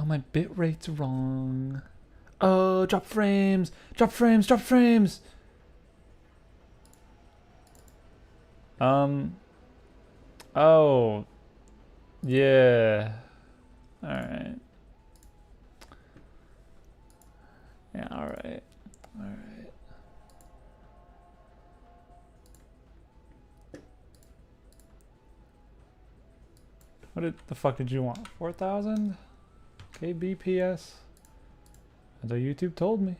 Oh, my bit rate's wrong. Oh, drop frames! Drop frames! Drop frames! Oh. Yeah. Alright. Yeah, alright. Alright. What the fuck did you want? 4,000? kbps? That's what YouTube told me.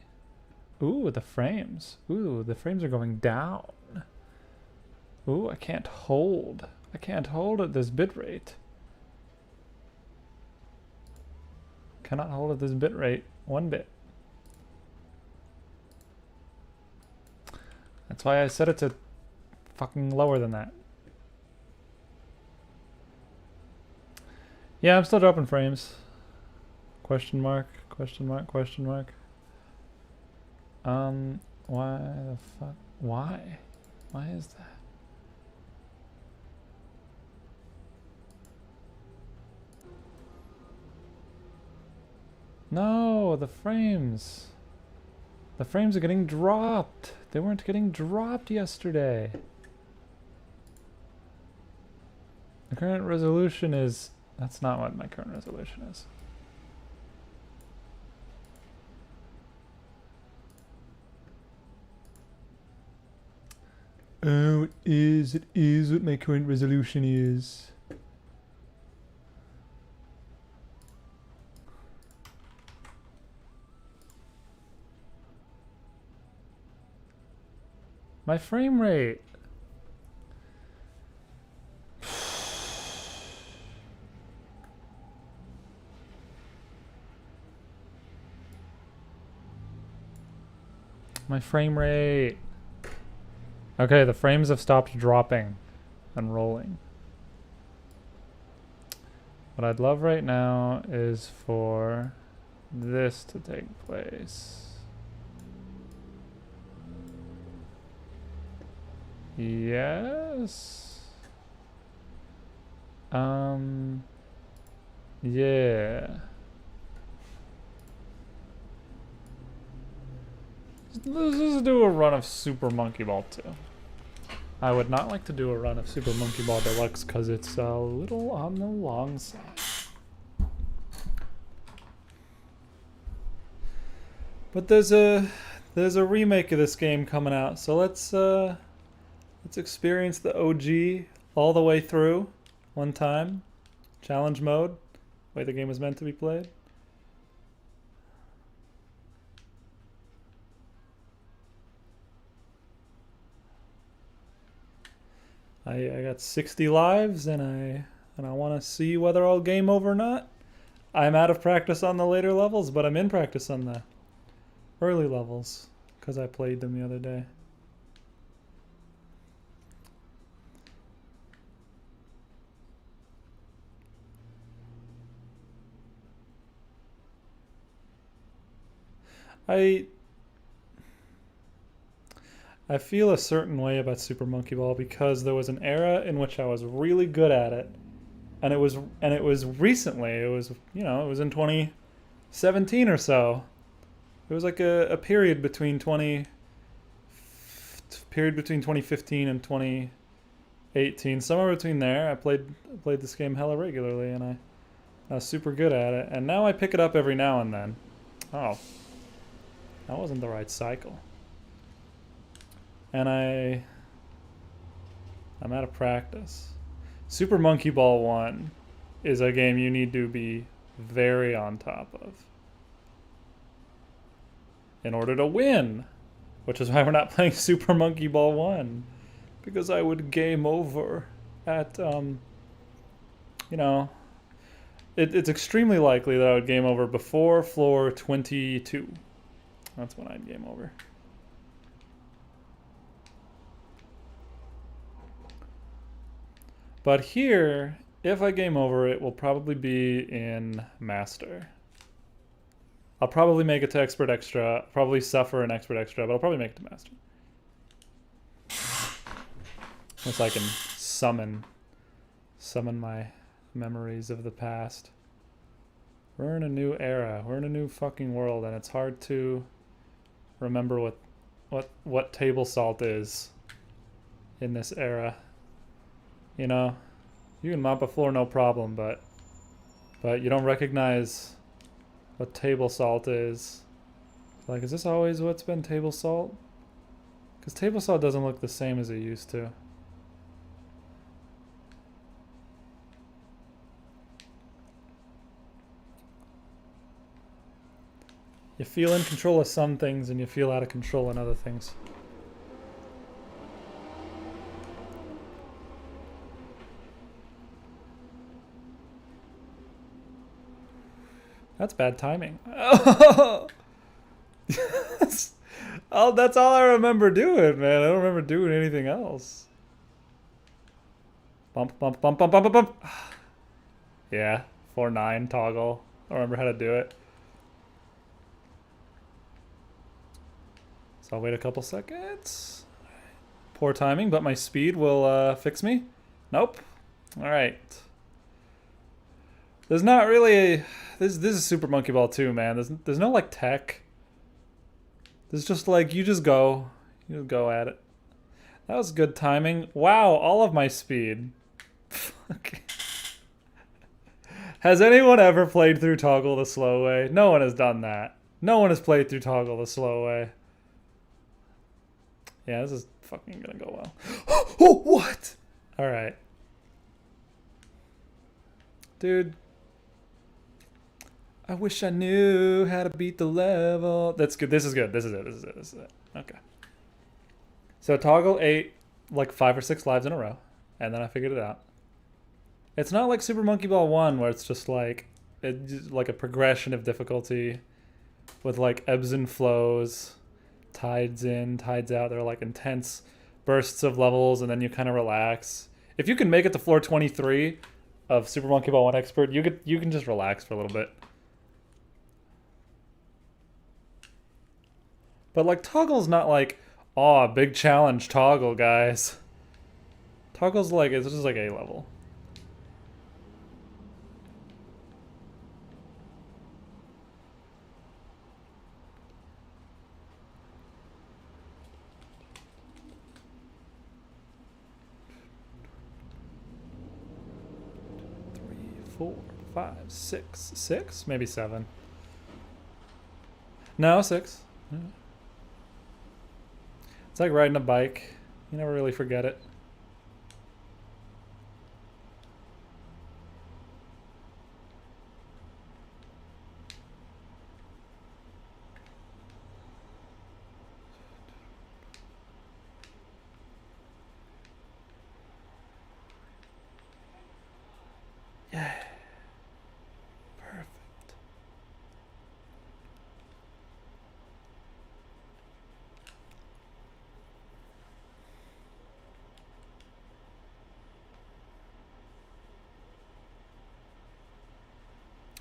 Ooh, the frames. Ooh, the frames are going down. Ooh, I can't hold. I can't hold at this bitrate. Cannot hold at this bitrate 1 bit. That's why I set it to fucking lower than that. Yeah, I'm still dropping frames. Question mark, question mark, question mark. Why the fuck? Why? Why is that? No, the frames. The frames are getting dropped. They weren't getting dropped yesterday. The current resolution is... That's not what my current resolution is. Oh, it is what my current resolution is. My frame rate. My frame rate. Okay, the frames have stopped dropping and rolling. What I'd love right now is for this to take place. Yes. Yeah. Let's just do a run of Super Monkey Ball 2. I would not like to do a run of Super Monkey Ball Deluxe because it's a little on the long side. But there's a remake of this game coming out, so let's experience the OG all the way through one time. Challenge mode, way the game was meant to be played. I got 60 lives and I want to see whether I'll game over or not. I'm out of practice on the later levels, but I'm in practice on the early levels because I played them the other day. I feel a certain way about Super Monkey Ball because there was an era in which I was really good at it, and it was recently. It was, you know, it was in 2017 or so. It was like a period between 2015 and 2018, somewhere between there. I played this game hella regularly, and I was super good at it. And now I pick it up every now and then. Oh, that wasn't the right cycle. And I'm out of practice. Super Monkey Ball 1 is a game you need to be very on top of in order to win, which is why we're not playing Super Monkey Ball 1, because I would game over at, you know, it's extremely likely that I would game over before floor 22. That's when I'd game over. But here, if I game over, it will probably be in Master. I'll probably make it to Expert Extra, probably suffer an Expert Extra, but I'll probably make it to Master. Unless I can summon my memories of the past. We're in a new era. We're in a new fucking world, and it's hard to remember what table salt is in this era. You know, you can mop a floor no problem, but you don't recognize what table salt is. Like, is this always what's been table salt? Because table salt doesn't look the same as it used to. You feel in control of some things and you feel out of control in other things. That's bad timing. Oh, that's all I remember doing, man. I don't remember doing anything else. Bump, bump, bump, bump, bump, bump, bump. Yeah, 4-9 toggle. I don't remember how to do it. So I'll wait a couple seconds. Poor timing, but my speed will fix me. Nope. All right. There's not really this is Super Monkey Ball 2, man. There's no like tech. There's just like you just go at it. That was good timing. Wow, all of my speed. Okay. Has anyone ever played through Toggle the slow way? No one has done that. No one has played through Toggle the slow way. Yeah, this is fucking gonna go well. Oh, what? All right. Dude. I wish I knew how to beat the level. That's good. This is good. This is it. Okay. So Toggle ate like 5 or 6 lives in a row, and then I figured it out. It's not like Super Monkey Ball 1 where it's just like a progression of difficulty with like ebbs and flows, tides in, tides out. They're like intense bursts of levels, and then you kind of relax. If you can make it to floor 23 of Super Monkey Ball 1 Expert, you can just relax for a little bit. But like Toggle's not like, oh, big challenge Toggle, guys. Toggle's like, it's just like A level. Three, 4, 5, 6, 6, maybe 7. No, 6. Yeah. It's like riding a bike. You never really forget it. Yeah. Perfect.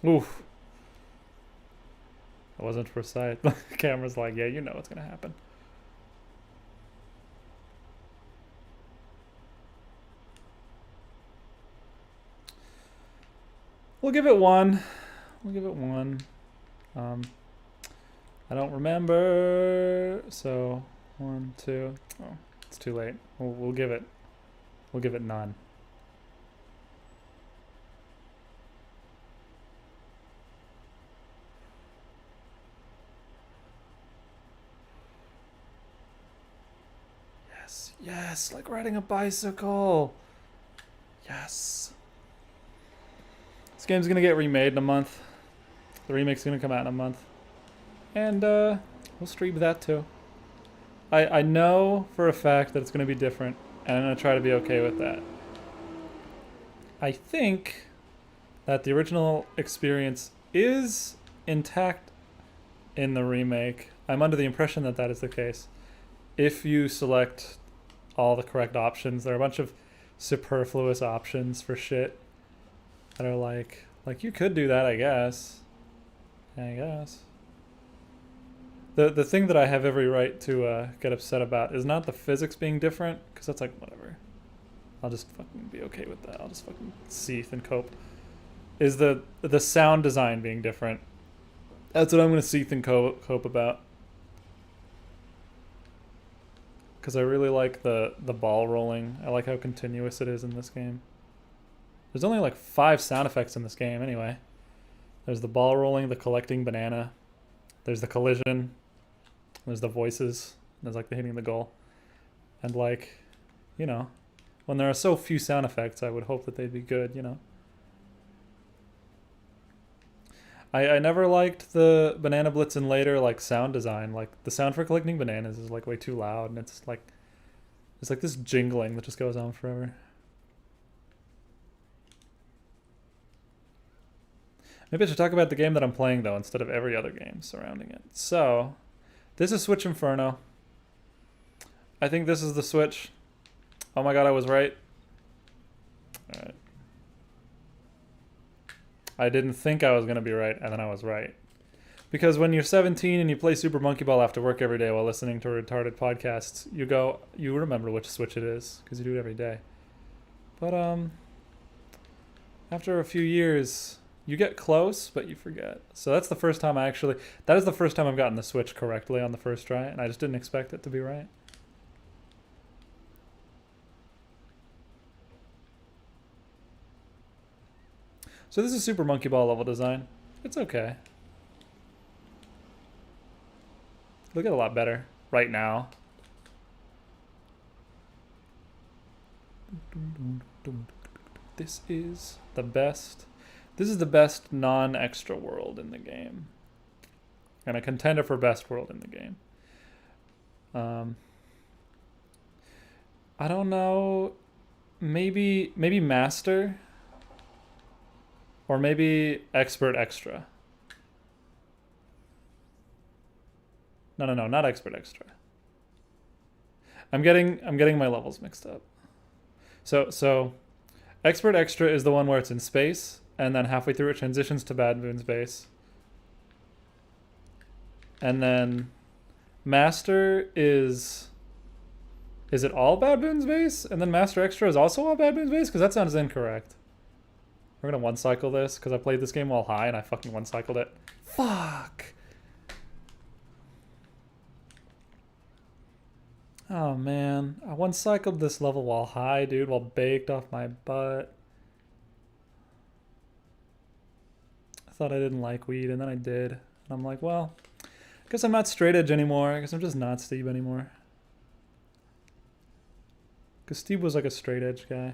Oof. It wasn't for sight. The camera's like, yeah, you know what's gonna happen. We'll give it 1. We'll give it 1. I don't remember. So 1, 2. Oh, it's too late. We'll give it none. Yes, like riding a bicycle. Yes. This game's gonna get remade in a month. The remake's gonna come out in a month. And we'll stream that too. I know for a fact that it's gonna be different, and I'm gonna try to be okay with that. I think that the original experience is intact in the remake. I'm under the impression that that is the case. If you select all the correct options, there are a bunch of superfluous options for shit that are like you could do that, I guess. The thing that I have every right to get upset about is not the physics being different, because that's like, whatever. I'll just fucking be okay with that. I'll just fucking seethe and cope. is the sound design being different. That's what I'm going to seethe and cope about. Because I really like the ball rolling. I like how continuous it is in this game. There's only like 5 sound effects in this game anyway. There's the ball rolling, the collecting banana. There's the collision. There's the voices. There's like the hitting the goal. And like, you know, when there are so few sound effects, I would hope that they'd be good, you know. I never liked the Banana Blitz and later like sound design. Like the sound for collecting bananas is like way too loud, and it's like this jingling that just goes on forever. Maybe I should talk about the game that I'm playing though instead of every other game surrounding it. So, this is Switch Inferno. I think this is the Switch. Oh my god, I was right. Alright. I didn't think I was going to be right, and then I was right. Because when you're 17 and you play Super Monkey Ball after work every day while listening to retarded podcasts, you remember which Switch it is, because you do it every day. But, after a few years, you get close, but you forget. So that's the first time that is the first time I've gotten the Switch correctly on the first try, and I just didn't expect it to be right. So this is Super Monkey Ball level design. It's okay. It'll get a lot better right now. This is the best. This is the best non-extra world in the game. And a contender for best world in the game. I don't know. Maybe Master. Or maybe Expert Extra. No, not Expert Extra. I'm getting my levels mixed up. So Expert Extra is the one where it's in space, and then halfway through it transitions to Bad Moon Space. And then Master is it all Bad Moon Space? And then Master Extra is also all Bad Moon Space? Because that sounds incorrect. We're gonna one-cycle this, because I played this game while high, and I fucking one-cycled it. Fuck! Oh, man. I one-cycled this level while high, dude, while baked off my butt. I thought I didn't like weed, and then I did. And I'm like, well, I guess I'm not straight edge anymore. I guess I'm just not Steeb anymore. Because Steeb was like a straight edge guy.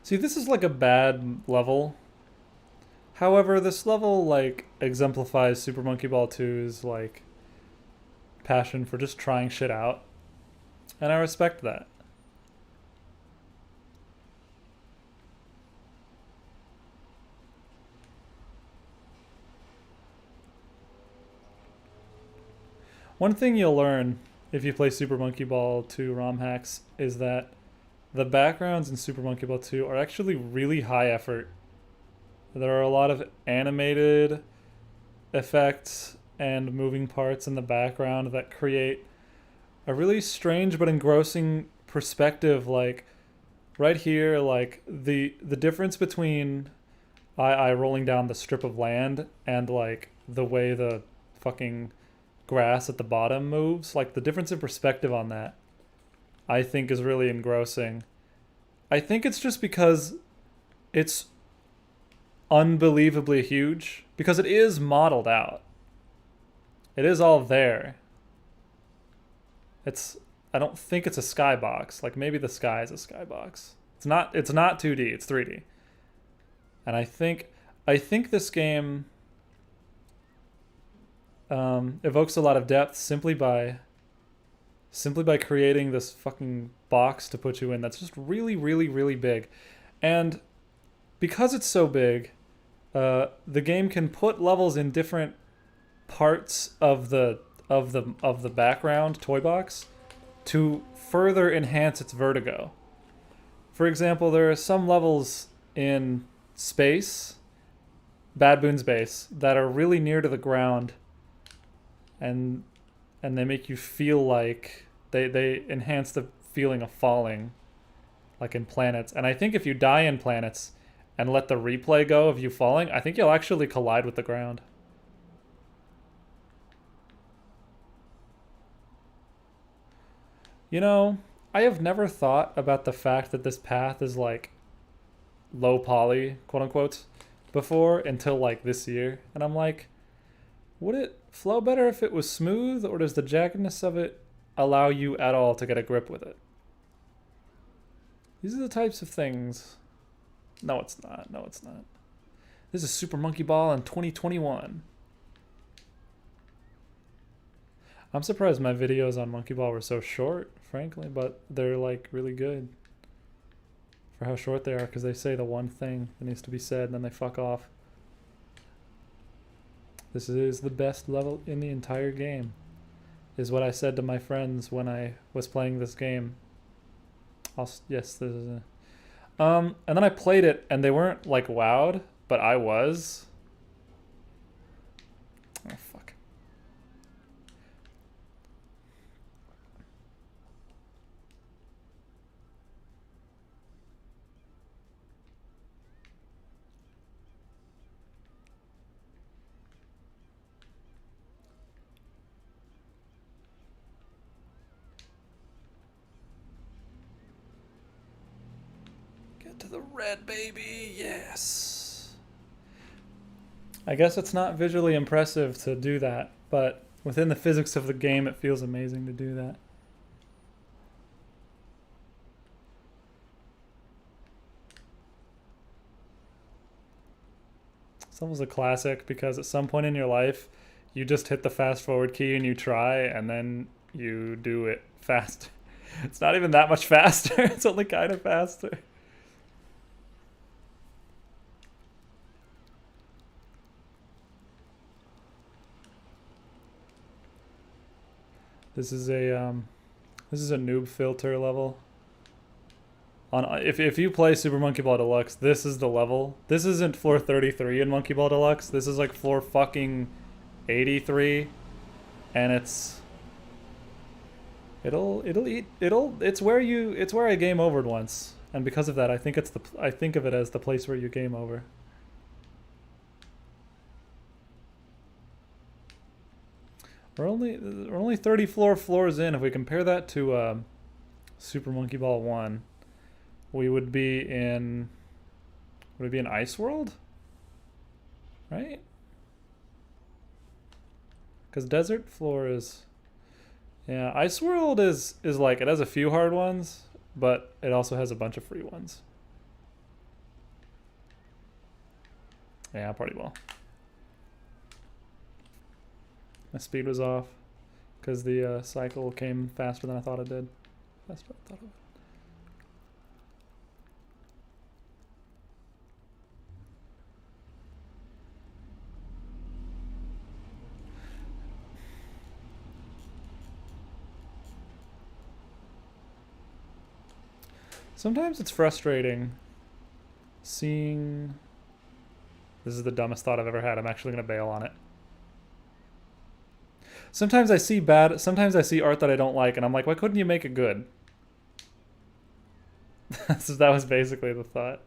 See, this is like a bad level. However, this level like exemplifies Super Monkey Ball 2's like passion for just trying shit out. And I respect that. One thing you'll learn if you play Super Monkey Ball 2 ROM hacks is that the backgrounds in Super Monkey Ball 2 are actually really high effort. There are a lot of animated effects and moving parts in the background that create a really strange but engrossing perspective. Like right here, like the difference between I rolling down the strip of land and like the way the fucking grass at the bottom moves, like the difference in perspective on that I think is really engrossing. I think it's just because it's unbelievably huge, because it is modeled out. It is all there. I don't think it's a skybox. Like maybe the sky is a skybox. It's not 2D, it's 3D. And I think this game evokes a lot of depth simply by creating this fucking box to put you in that's just really, really, really big. And because it's so big, the game can put levels in different parts of the background toy box to further enhance its vertigo. For example, there are some levels in space, Bad Boon Space, that are really near to the ground, and and they make you feel like they enhance the feeling of falling, like in Planets. And I think if you die in Planets and let the replay go of you falling, I think you'll actually collide with the ground. You know, I have never thought about the fact that this path is like low poly, quote unquote, before until like this year. And I'm like, would it flow better if it was smooth, or does the jaggedness of it allow you at all to get a grip with it? These are the types of things. No, it's not. No, it's not. This is Super Monkey Ball in 2021. I'm surprised my videos on Monkey Ball were so short, frankly, but they're like really good for how short they are, because they say the one thing that needs to be said and then they fuck off. This is the best level in the entire game, is what I said to my friends when I was playing this game. Yes, this is and then I played it and they weren't like wowed, but I was. Oh fuck. To the red, baby, yes. I guess it's not visually impressive to do that, but within the physics of the game, it feels amazing to do that. It's almost a classic, because at some point in your life, you just hit the fast forward key and you try, and then you do it faster. It's not even that much faster. It's only kind of faster. This is a noob filter level. If you play Super Monkey Ball Deluxe, this is the level. This isn't floor 33 in Monkey Ball Deluxe. This is like floor fucking 83, and it's where I game overed once, and because of that, I think of it as the place where you game over. We're only 30 floors in. If we compare that to Super Monkey Ball 1, we would be in Ice World? Right? Because Desert Floor is... Yeah, Ice World is like, it has a few hard ones, but it also has a bunch of free ones. Yeah, party ball. My speed was off because the cycle came faster than I thought it did. That's what I thought of it. Sometimes it's frustrating seeing... This is the dumbest thought I've ever had. I'm actually going to bail on it. Sometimes I see art that I don't like, and I'm like, why couldn't you make it good? So that was basically the thought.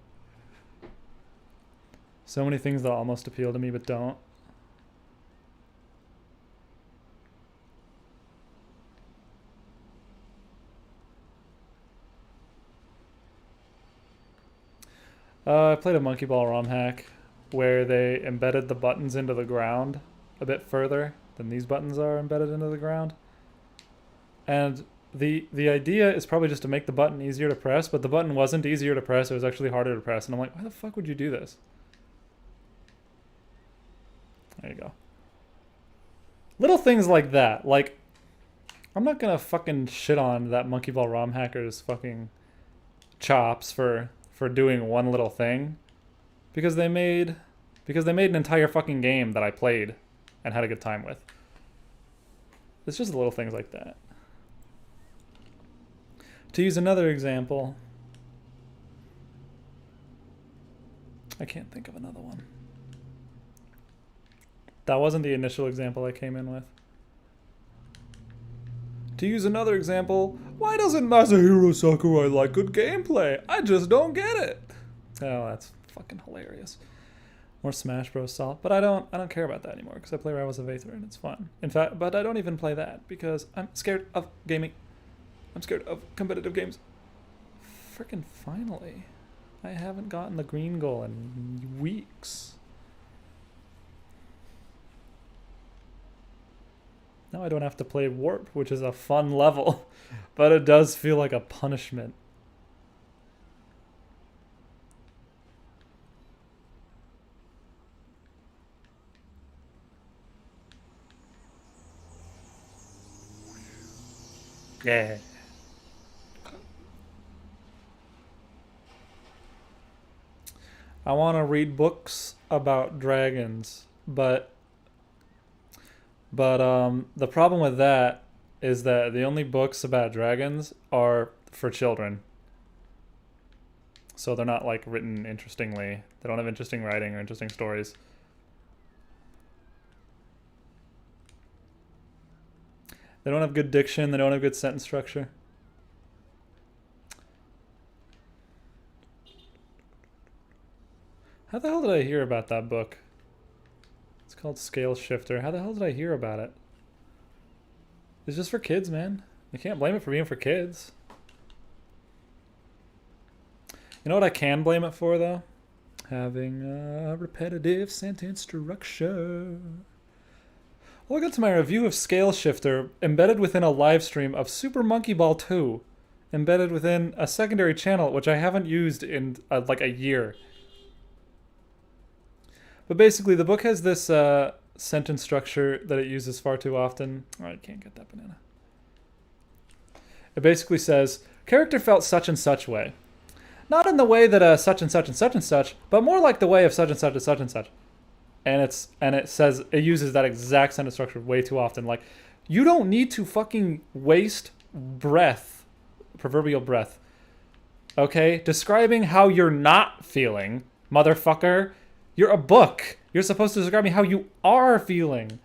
So many things that almost appeal to me but don't. I played a Monkey Ball ROM hack where they embedded the buttons into the ground a bit further than these buttons are embedded into the ground. And the idea is probably just to make the button easier to press, but the button wasn't easier to press, it was actually harder to press. And I'm like, why the fuck would you do this? There you go. Little things like that. Like, I'm not gonna fucking shit on that Monkey Ball ROM hacker's fucking chops for doing one little thing, because they made an entire fucking game that I played and had a good time with. It's just little things like that. To use another example, I can't think of another one. That wasn't the initial example I came in with. To use another example, why doesn't Masahiro Sakurai like good gameplay? I just don't get it. Oh, that's fucking hilarious. More Smash Bros. Salt, but I don't care about that anymore because I play Rivals of Aether and it's fun. In fact, but I don't even play that because I'm scared of gaming. I'm scared of competitive games. Frickin' finally. I haven't gotten the green goal in weeks. Now I don't have to play Warp, which is a fun level, but it does feel like a punishment. Yeah. I want to read books about dragons, but the problem with that is that the only books about dragons are for children. So they're not like written interestingly. They don't have interesting writing or interesting stories. They don't have good diction, they don't have good sentence structure. How the hell did I hear about that book? It's called Scale Shifter. How the hell did I hear about it? It's just for kids, man. You can't blame it for being for kids. You know what I can blame it for, though? Having a repetitive sentence structure. Welcome to my review of Scale Shifter, embedded within a live stream of Super Monkey Ball 2, embedded within a secondary channel, which I haven't used in like a year. But basically, the book has this sentence structure that it uses far too often. Oh, I can't get that banana. It basically says, character felt such and such way. Not in the way that such and such and such and such, but more like the way of such and such and such and such. And it says, it uses that exact sentence structure way too often. Like, you don't need to fucking waste breath, proverbial breath, okay? Describing how you're not feeling, motherfucker. You're a book. You're supposed to describe me how you are feeling.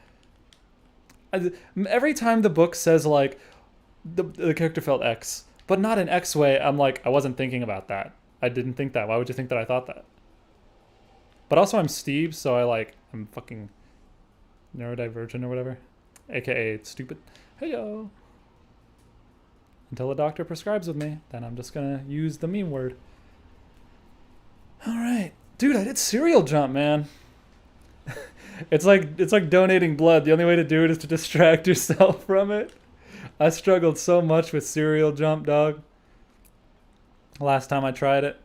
Every time the book says, like, the character felt X, but not in X way, I'm like, I wasn't thinking about that. I didn't think that. Why would you think that I thought that? But also I'm Steeb, so I'm fucking neurodivergent or whatever. AKA stupid. Hey yo. Until a doctor prescribes with me, then I'm just gonna use the meme word. Alright. Dude, I did serial jump, man. It's like donating blood. The only way to do it is to distract yourself from it. I struggled so much with serial jump, dog. Last time I tried it.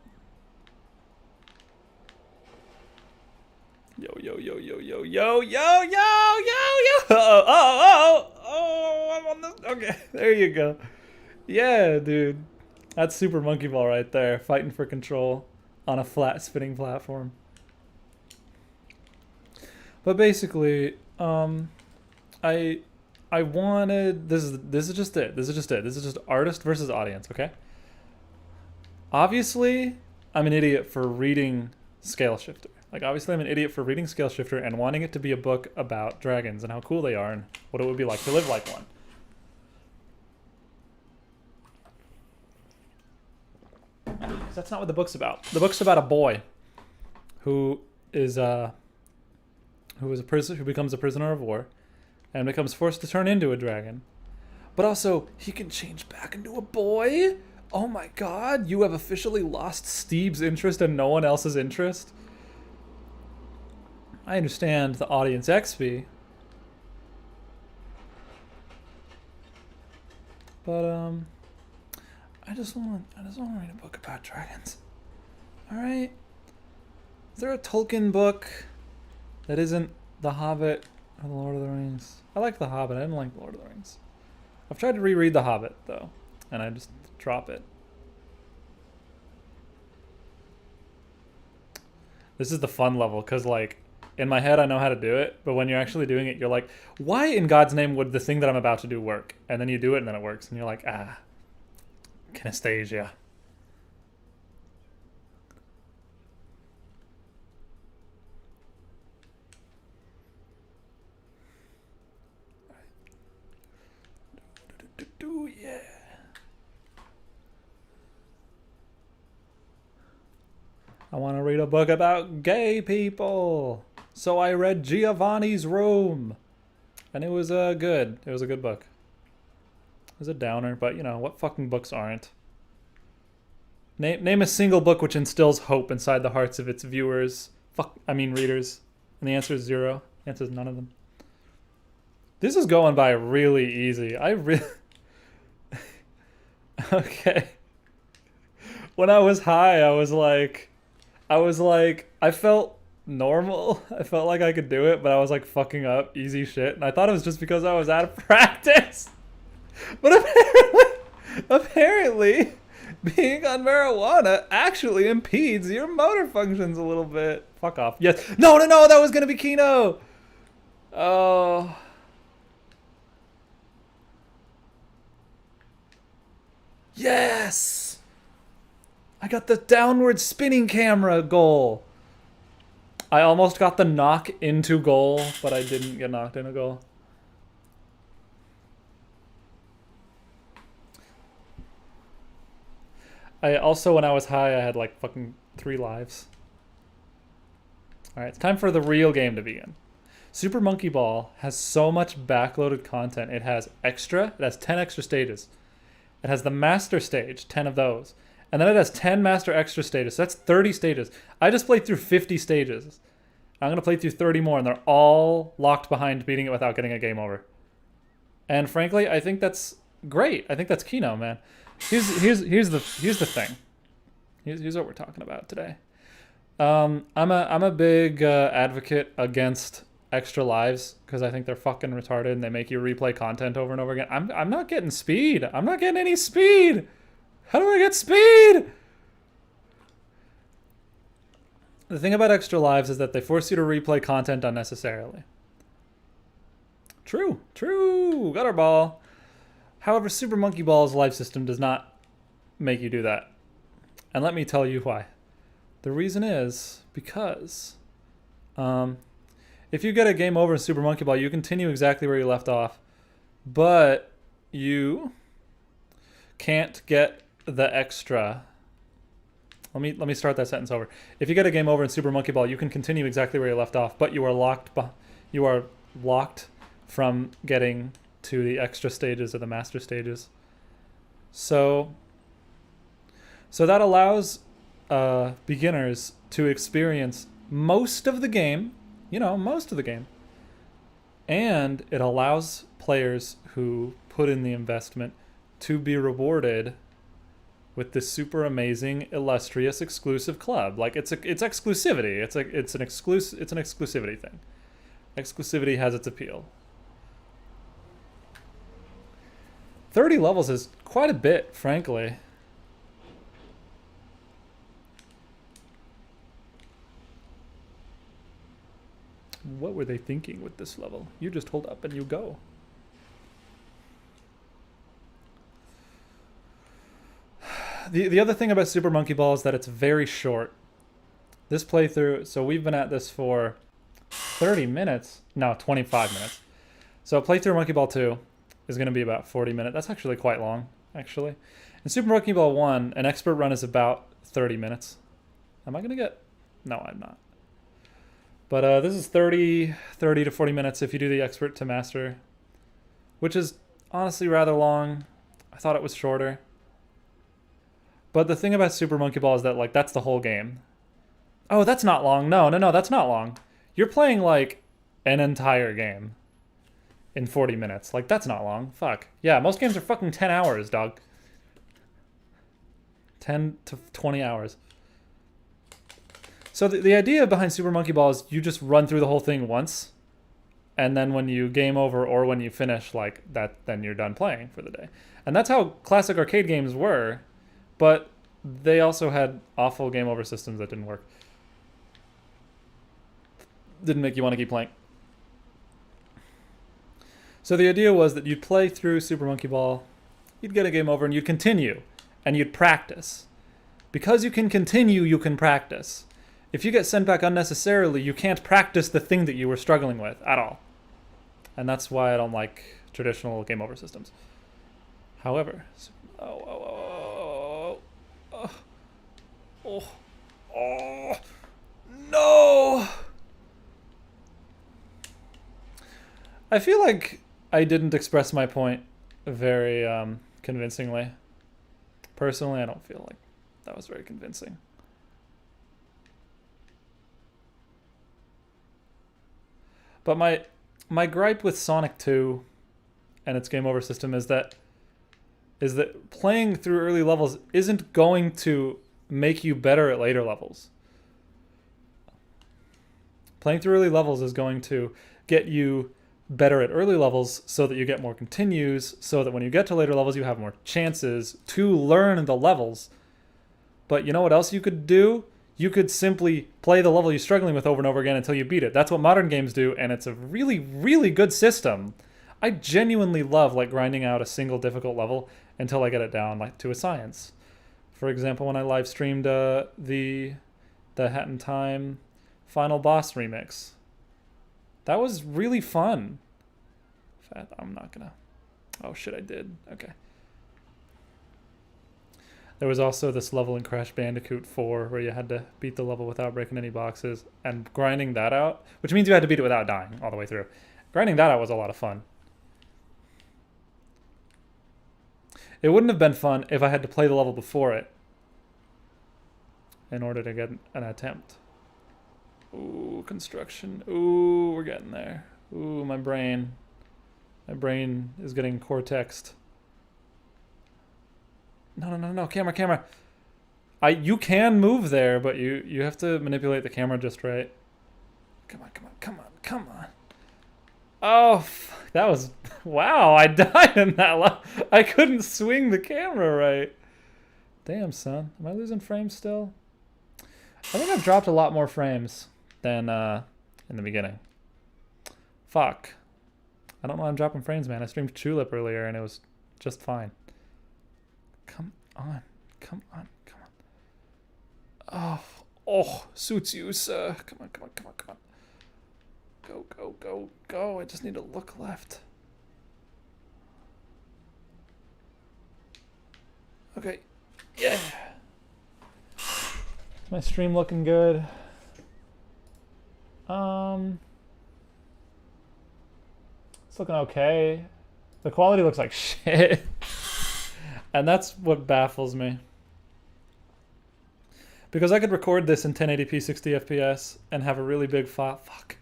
Yo, yo, yo, yo, yo, yo, yo, yo, yo, yo. Oh, I'm on this. Okay, there you go. Yeah, dude. That's Super Monkey Ball right there. Fighting for control on a flat spinning platform. But basically, I wanted, this is just it. This is just artist versus audience, okay? Obviously, I'm an idiot for reading Scale Shifter. Like, obviously I'm an idiot for reading Scale Shifter and wanting it to be a book about dragons and how cool they are and what it would be like to live like one. That's not what the book's about. The book's about a boy who becomes a prisoner of war and becomes forced to turn into a dragon. But also, he can change back into a boy? Oh my god, you have officially lost Steeb's interest and no one else's interest? I understand the audience XP. But I just want to read a book about dragons. All right. Is there a Tolkien book that isn't The Hobbit or The Lord of the Rings? I like The Hobbit. I didn't like The Lord of the Rings. I've tried to reread The Hobbit though, and I just drop it. This is the fun level because, like, in my head I know how to do it, but when you're actually doing it, you're like, why in God's name would the thing that I'm about to do work? And then you do it and then it works, and you're like, ah. Kinesthesia. I want to read a book about gay people. So I read Giovanni's Room. And it was good. It was a good book. It was a downer, but you know, what fucking books aren't? Name a single book which instills hope inside the hearts of its viewers. Readers. And the answer is 0. The answer is none of them. This is going by really easy. Okay. When I was high, I felt normal. I felt like I could do it, but I was like fucking up easy shit. And I thought it was just because I was out of practice. But apparently being on marijuana actually impedes your motor functions a little bit. Fuck off. Yes. No, that was gonna be Kino. Oh. Yes! I got the downward spinning camera goal. I almost got the knock into goal, but I didn't get knocked into goal. I also, when I was high, I had like fucking 3 lives. Alright, it's time for the real game to begin. Super Monkey Ball has so much backloaded content. It has 10 extra stages. It has the master stage, 10 of those. And then it has 10 master extra stages. So that's 30 stages. I just played through 50 stages. I'm going to play through 30 more, and they're all locked behind beating it without getting a game over. And frankly, I think that's great. I think that's Kino, man. Here's the thing. Here's what we're talking about today. I'm a big advocate against extra lives because I think they're fucking retarded and they make you replay content over and over again. I'm not getting speed. I'm not getting any speed. How do I get speed? The thing about extra lives is that they force you to replay content unnecessarily. True. Gutter ball. However, Super Monkey Ball's life system does not make you do that. And let me tell you why. The reason is because if you get a game over in Super Monkey Ball, you continue exactly where you left off. But you can't get the extra. Let me start that sentence over. If you get a game over in Super Monkey Ball, you can continue exactly where you left off, but you are locked from getting to the extra stages or the master stages. So that allows beginners to experience most of the game, and it allows players who put in the investment to be rewarded with this super amazing, illustrious, exclusive club. Like it's exclusivity. It's an exclusivity thing. Exclusivity has its appeal. 30 levels is quite a bit, frankly. What were they thinking with this level? You just hold up and you go. The other thing about Super Monkey Ball is that it's very short. This playthrough, so we've been at this for 30 minutes. No, 25 minutes. So a playthrough Monkey Ball 2 is going to be about 40 minutes. That's actually quite long, actually. In Super Monkey Ball 1, an expert run is about 30 minutes. Am I going to get... No, I'm not. But this is 30 to 40 minutes if you do the expert to master, which is honestly rather long. I thought it was shorter. But the thing about Super Monkey Ball is that, like, that's the whole game. Oh, that's not long. No, that's not long. You're playing, like, an entire game in 40 minutes. Like, that's not long. Fuck. Yeah, most games are fucking 10 hours, dog. 10 to 20 hours. So the idea behind Super Monkey Ball is you just run through the whole thing once, and then when you game over or when you finish, like, that, then you're done playing for the day. And that's how classic arcade games were. But they also had awful game over systems that didn't work. Didn't make you want to keep playing. So the idea was that you'd play through Super Monkey Ball, you'd get a game over, and you'd continue, and you'd practice. Because you can continue, you can practice. If you get sent back unnecessarily, you can't practice the thing that you were struggling with at all. And that's why I don't like traditional game over systems. However... Oh, no! I feel like I didn't express my point very convincingly. Personally, I don't feel like that was very convincing. But my gripe with Sonic 2 and its game over system is that playing through early levels isn't going to make you better at later levels. Playing through early levels is going to get you better at early levels so that you get more continues, so that when you get to later levels you have more chances to learn the levels. But you know what else you could do? You could simply play the level you're struggling with over and over again until you beat it. That's what modern games do, and it's a really, really good system. I genuinely love like grinding out a single difficult level until I get it down like to a science. For example, when I live streamed the Hat in Time Final Boss remix. That was really fun. I'm not gonna... Oh shit, I did. Okay. There was also this level in Crash Bandicoot 4 where you had to beat the level without breaking any boxes, and grinding that out, which means you had to beat it without dying all the way through. Grinding that out was a lot of fun. It wouldn't have been fun if I had to play the level before it in order to get an attempt. Ooh, construction. Ooh, we're getting there. Ooh, my brain. My brain is getting cortexed. No, camera. You can move there, but you have to manipulate the camera just right. Come on. Oh, that was... Wow, I died in that level. I couldn't swing the camera right. Damn, son. Am I losing frames still? I think I've dropped a lot more frames than in the beginning. Fuck. I don't know why I'm dropping frames, man. I streamed Tulip earlier and it was just fine. Come on. Oh, suits you, sir. Come on. Go. I just need to look left. Okay. Yeah. Is my stream looking good? It's looking okay. The quality looks like shit. And that's what baffles me. Because I could record this in 1080p 60 FPS and have a really big file. Fuck.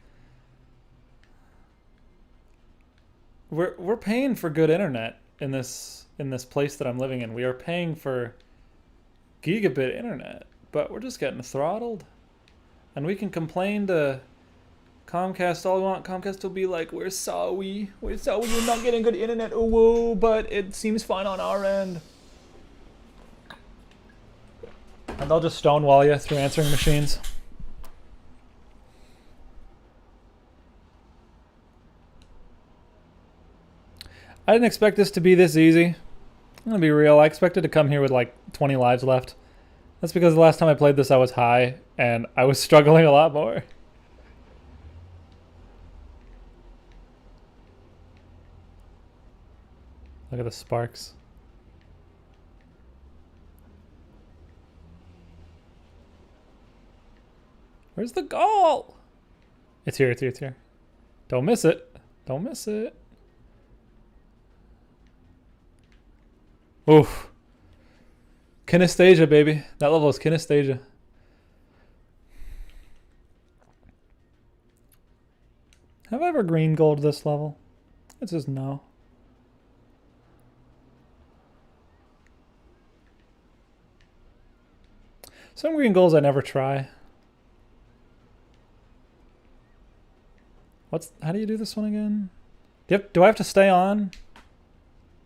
We're paying for good internet in this place that I'm living in. We are paying for gigabit internet, but we're just getting throttled. And we can complain to Comcast all we want. Comcast will be like, we're sorry you're not getting good internet, whoa, but it seems fine on our end. And they'll just stonewall you through answering machines. I didn't expect this to be this easy. I'm gonna be real, I expected to come here with like 20 lives left. That's because the last time I played this I was high, and I was struggling a lot more. Look at the sparks. Where's the goal? It's here. Don't miss it. Oof. Kinesthesia, baby. That level is kinesthesia. Have I ever green gold this level? It says no. Some green golds I never try. How do you do this one again? Do I have to stay on?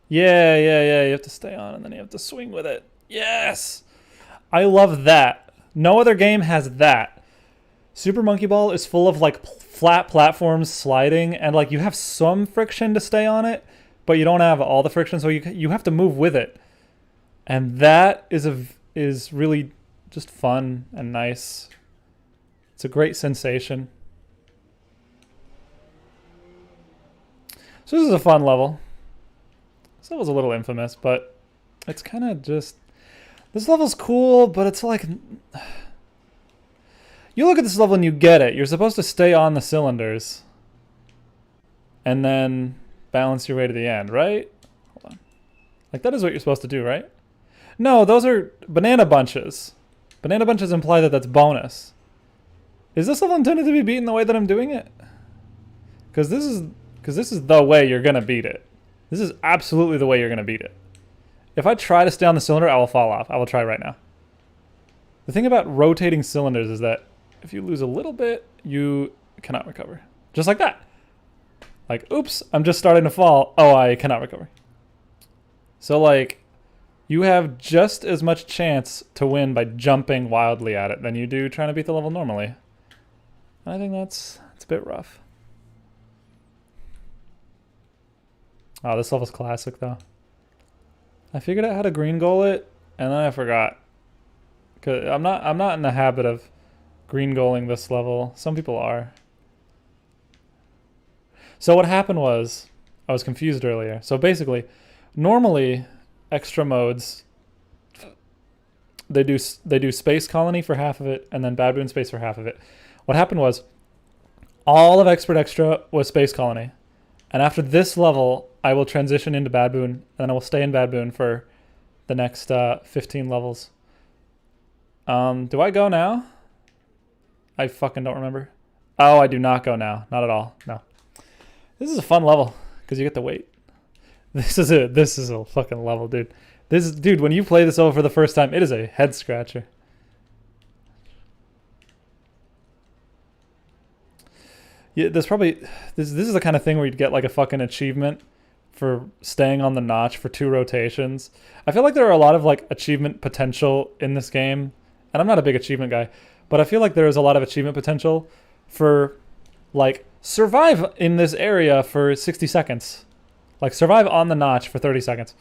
Yeah, you have to stay on and then you have to swing with it. Yes! I love that. No other game has that. Super Monkey Ball is full of like flat platforms sliding, and like you have some friction to stay on it, but you don't have all the friction, so you have to move with it. And that is really just fun and nice. It's a great sensation. So this is a fun level. This level's a little infamous, but it's kind of just... This level's cool, but it's like... You look at this level and you get it. You're supposed to stay on the cylinders. And then balance your way to the end, right? Hold on. Like, that is what you're supposed to do, right? No, those are banana bunches. Banana bunches imply that that's bonus. Is this level intended to be beaten the way that I'm doing it? Because this is the way you're going to beat it. This is absolutely the way you're going to beat it. If I try to stay on the cylinder, I will fall off. I will try right now. The thing about rotating cylinders is that if you lose a little bit, you cannot recover. Just like that. Like, oops, I'm just starting to fall. Oh, I cannot recover. So, like, you have just as much chance to win by jumping wildly at it than you do trying to beat the level normally. I think that's a bit rough. Oh, this level's classic, though. I figured out how to green goal it, and then I forgot. Cause I'm not in the habit of green goaling this level. Some people are. So what happened was, I was confused earlier. So basically, normally extra modes, they do Space Colony for half of it, and then Bad Boon Space for half of it. What happened was, all of Expert Extra was Space Colony, and after this level, I will transition into Bad Boon, and then I will stay in Bad Boon for the next 15 levels. Do I go now? I fucking don't remember. Oh, I do not go now. Not at all. No. This is a fun level because you get to wait. This is a fucking level, dude. Dude, when you play this over for the first time, it is a head scratcher. Yeah, this is the kind of thing where you'd get like a fucking achievement for staying on the notch for 2 rotations. I feel like there are a lot of like achievement potential in this game, and I'm not a big achievement guy, but I feel like there is a lot of achievement potential for like survive in this area for 60 seconds. Like survive on the notch for 30 seconds.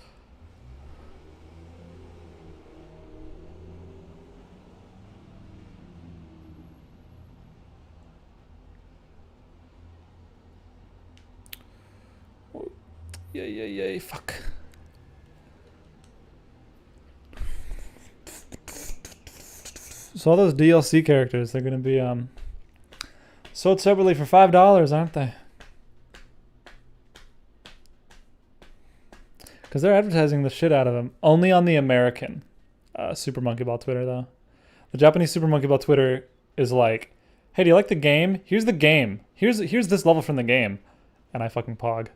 Yay, fuck. So all those DLC characters, they're gonna be sold separately for $5, aren't they? Because they're advertising the shit out of them. Only on the American Super Monkey Ball Twitter, though. The Japanese Super Monkey Ball Twitter is like, hey, do you like the game? Here's the game. Here's this level from the game. And I fucking pog.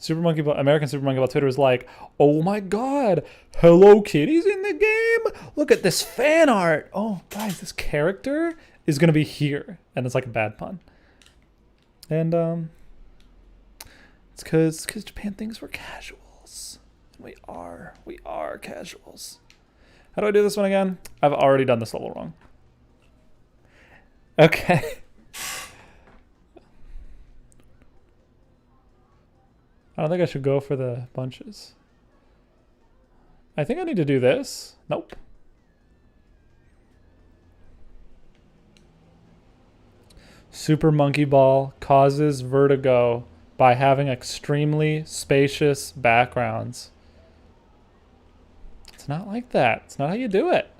American Super Monkey Ball Twitter is like, oh my god, Hello Kitty's in the game? Look at this fan art. Oh, guys, this character is going to be here. And it's like a bad pun. And it's because Japan thinks we're casuals. We are casuals. How do I do this one again? I've already done this level wrong. Okay. I don't think I should go for the bunches. I think I need to do this. Nope. Super Monkey Ball causes vertigo by having extremely spacious backgrounds. It's not like that. It's not how you do it.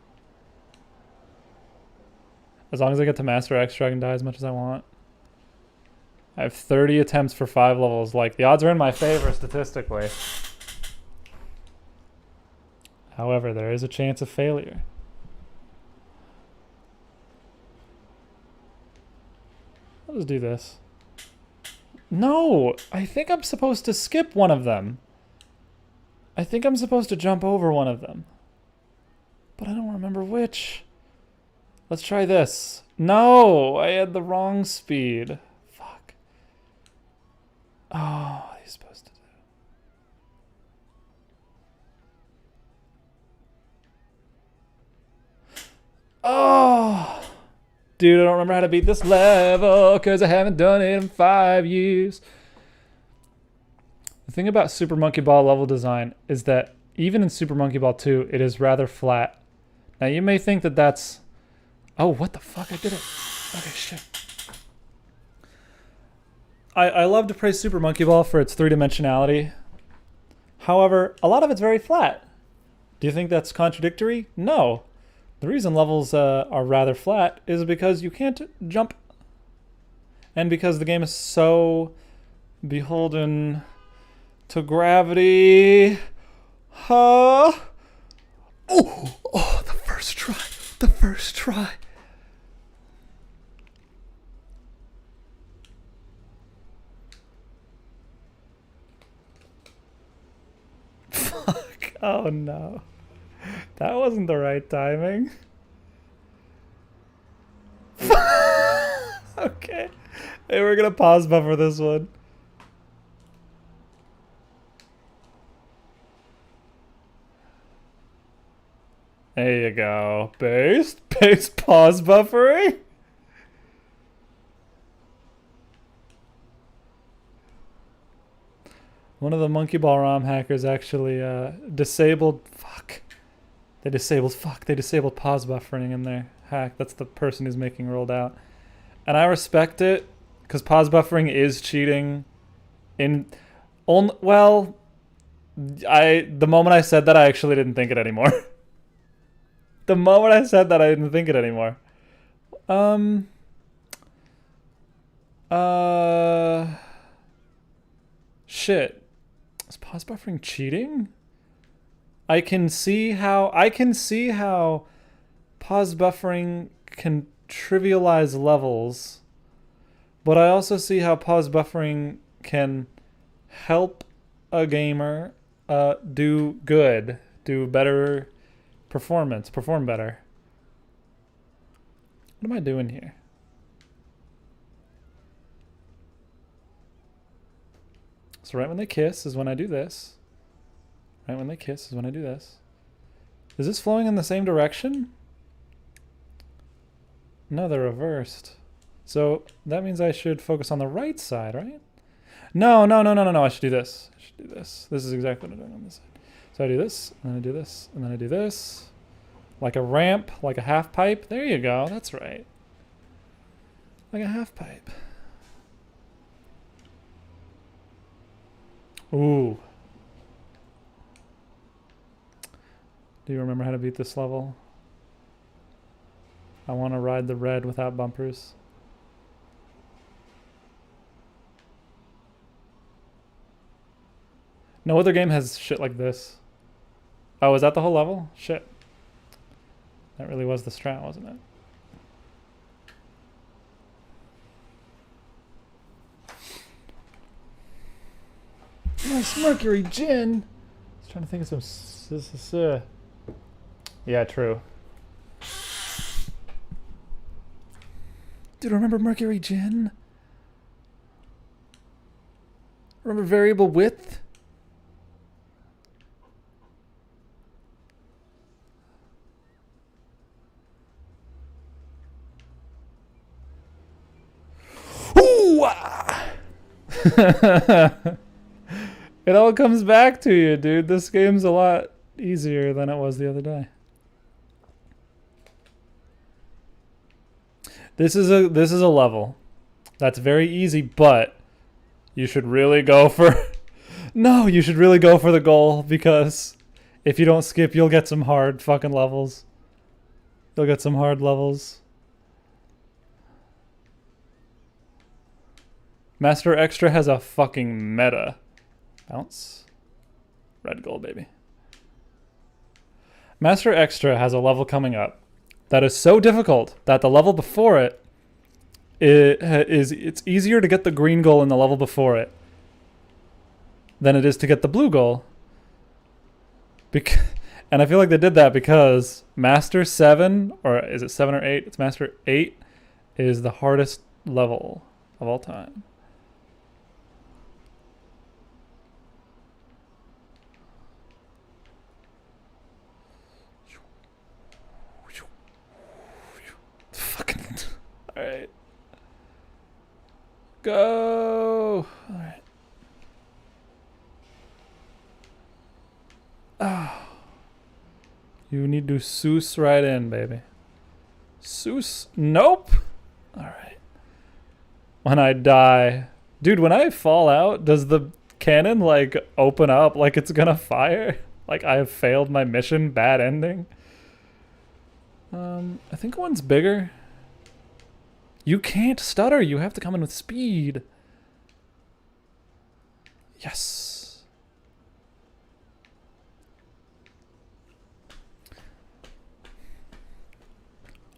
As long as I get to Master Extra, I can die as much as I want. I have 30 attempts for 5 levels. Like, the odds are in my favor statistically. However, there is a chance of failure. I'll just do this. No! I think I'm supposed to skip one of them. I think I'm supposed to jump over one of them. But I don't remember which. Let's try this. No! I had the wrong speed. Fuck. Oh, what are you supposed to do? Oh! Dude, I don't remember how to beat this level because I haven't done it in 5 years. The thing about Super Monkey Ball level design is that even in Super Monkey Ball 2, it is rather flat. Now you may think that that's... Oh, what the fuck? I did it. Okay, shit. I love to praise Super Monkey Ball for its 3-dimensionality. However, a lot of it's very flat. Do you think that's contradictory? No. The reason levels are rather flat is because you can't jump. And because the game is so beholden to gravity. Huh? Oh, the first try. The first try. Fuck. Oh no. That wasn't the right timing. Okay. Hey, we're gonna pause buffer this one. There you go. Based pause buffering. One of the Monkey Ball ROM hackers actually disabled. They disabled pause buffering in their hack. That's the person who's making rolled out. And I respect it, because pause buffering is cheating. The moment I said that, I actually didn't think it anymore. The moment I said that, I didn't think it anymore. Shit. Is pause buffering cheating? I can see how pause buffering can trivialize levels, but I also see how pause buffering can help a gamer do better perform better. What am I doing here? So right when they kiss is when I do this. Right when they kiss is when I do this. Is this flowing in the same direction? No, they're reversed. So that means I should focus on the right side, right? No. I should do this. This is exactly what I'm doing on this side. So I do this, and then I do this, and then I do this. Like a ramp, like a half pipe. There you go. That's right. Like a half pipe. Ooh. Do you remember how to beat this level? I want to ride the red without bumpers. No other game has shit like this. Oh, is that the whole level? Shit. That really was the strat, wasn't it? Nice Mercury Gin! I was trying to think of some... Yeah, true. Dude, remember Mercury Gin? Remember variable width? Ooh! It all comes back to you, dude. This game's a lot easier than it was the other day. This is a level that's very easy, but you should really go for no, you should really go for the goal, because if you don't skip, you'll get some hard fucking levels. You'll get some hard levels. Master Extra has a fucking meta. Bounce. Red gold, baby. Master Extra has a level coming up that is so difficult that the level before it's easier to get the green goal in the level before it than it is to get the blue goal. And I feel like they did that because Master 7, or is it 7 or 8? It's Master 8 is the hardest level of all time. Fucking... Alright. Go! Alright. Oh. You need to Seuss right in, baby. Seuss? Nope! Alright. When I die... Dude, when I fall out, does the cannon, like, open up like it's gonna fire? Like, I have failed my mission, bad ending? I think one's bigger. You can't stutter. You have to come in with speed. Yes.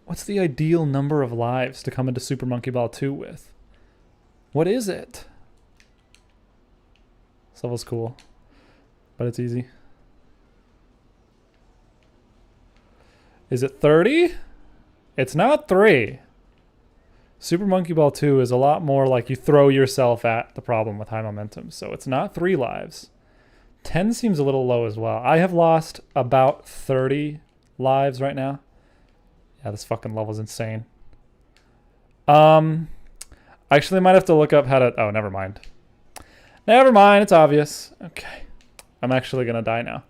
What's the ideal number of lives to come into Super Monkey Ball 2 with? What is it? This level's cool, but it's easy. Is it 30? It's not 3. Super Monkey Ball 2 is a lot more like you throw yourself at the problem with high momentum. So it's not 3 lives. 10 seems a little low as well. I have lost about 30 lives right now. Yeah, this fucking level's insane. I actually might have to look up how to... Oh, never mind. Never mind, it's obvious. Okay. I'm actually gonna die now.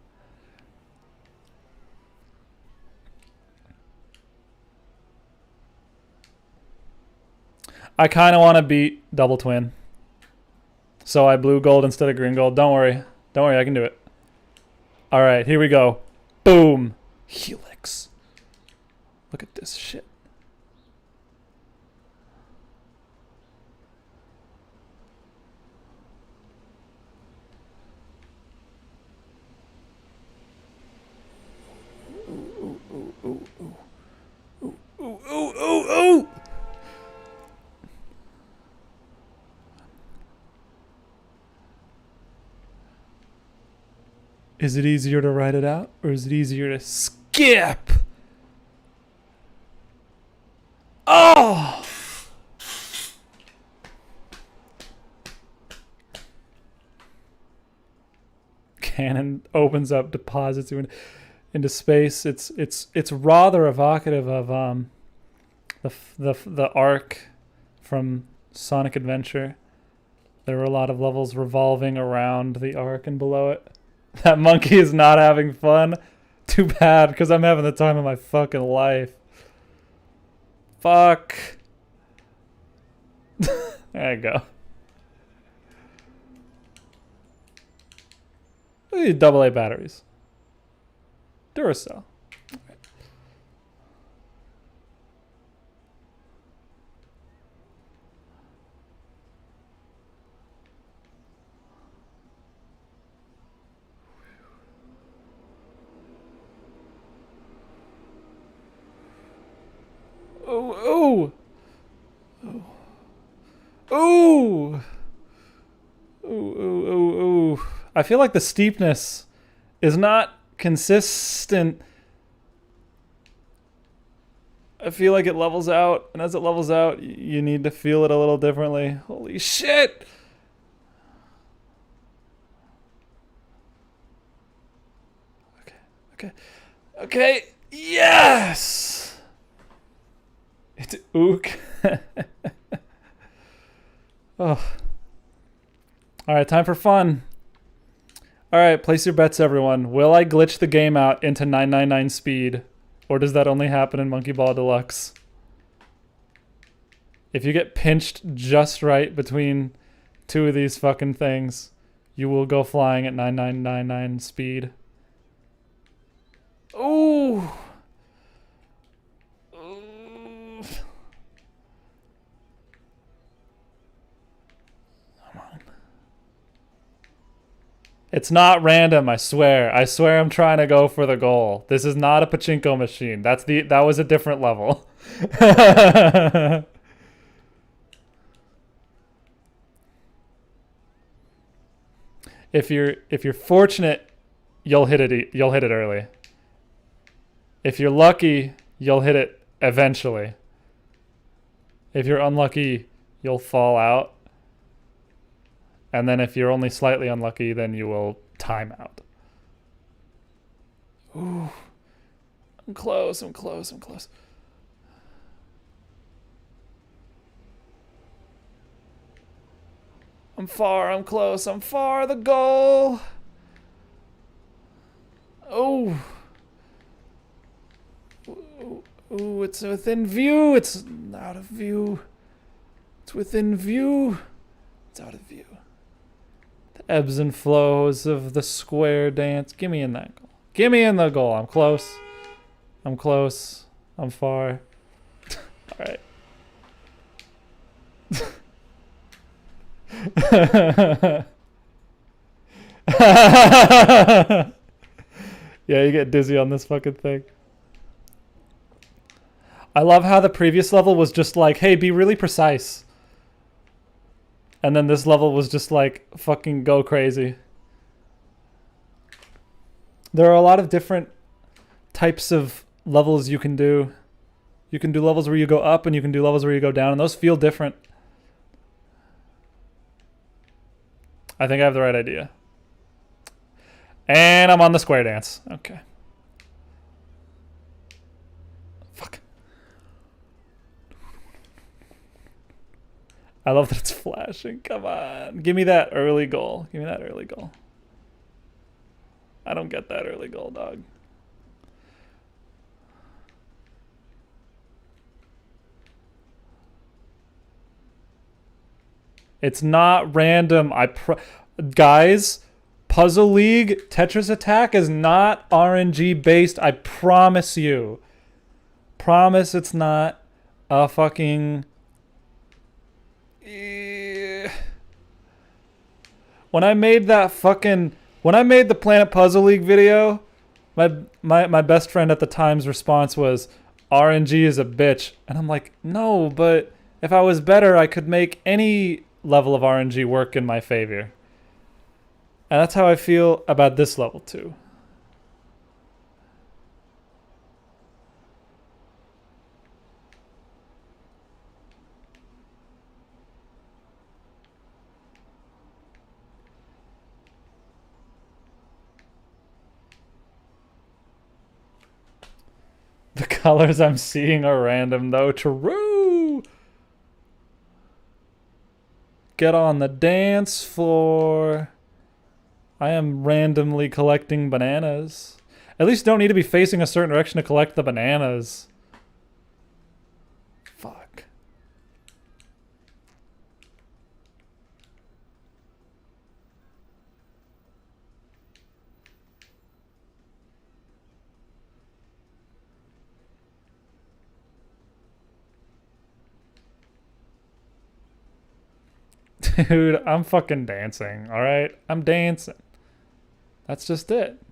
I kind of want to beat Double Twin. So I blue gold instead of green gold. Don't worry. Don't worry, I can do it. Alright, here we go. Boom. Helix. Look at this shit. Ooh, ooh, ooh, ooh. Ooh, ooh, ooh, ooh, ooh. Is it easier to write it out, or is it easier to skip? Oh! Cannon opens up, deposits you into space. It's rather evocative of the arc from Sonic Adventure. There were a lot of levels revolving around the arc and below it. That monkey is not having fun. Too bad, because I'm having the time of my fucking life. Fuck. There you go. Look at these AA batteries. Duracell. Oh, oh, oh, oh, oh, oh. I feel like the steepness is not consistent. I feel like it levels out, and as it levels out, you need to feel it a little differently. Holy shit! Okay, yes! It's ook. Oh. Alright, time for fun. Alright, place your bets, everyone. Will I glitch the game out into 999 speed? Or does that only happen in Monkey Ball Deluxe? If you get pinched just right between two of these fucking things, you will go flying at 9999 speed. Ooh! It's not random, I swear. I swear I'm trying to go for the goal. This is not a pachinko machine. That was a different level. If you're fortunate, you'll hit it early. If you're lucky, you'll hit it eventually. If you're unlucky, you'll fall out. And then if you're only slightly unlucky, then you will time out. Ooh. I'm close. I'm far. I'm close. I'm far. The goal. Oh. Ooh, it's within view. It's out of view. It's within view. It's out of view. The ebbs and flows of the square dance. Give me in that goal. Give me in the goal. I'm close. I'm close. I'm far. Alright. Yeah, you get dizzy on this fucking thing. I love how the previous level was just like, hey, be really precise. And then this level was just like, fucking go crazy. There are a lot of different types of levels you can do. You can do levels where you go up and you can do levels where you go down, and those feel different. I think I have the right idea. And I'm on the square dance. Okay. Fuck. I love that it's flashing. Come on. Give me that early goal. Give me that early goal. I don't get that early goal, dog. It's not random. Guys, Puzzle League Tetris Attack is not RNG based. I promise you. Promise it's not a fucking... When I made that fucking... When I made the Planet Puzzle League video, my best friend at the time's response was, RNG is a bitch. And I'm like, no, but if I was better, I could make any level of RNG work in my favor. And that's how I feel about this level too. The colors I'm seeing are random though. True. Get on the dance floor. I am randomly collecting bananas. At least don't need to be facing a certain direction to collect the bananas. Fuck. Dude, I'm fucking dancing, alright? I'm dancing. That's just it.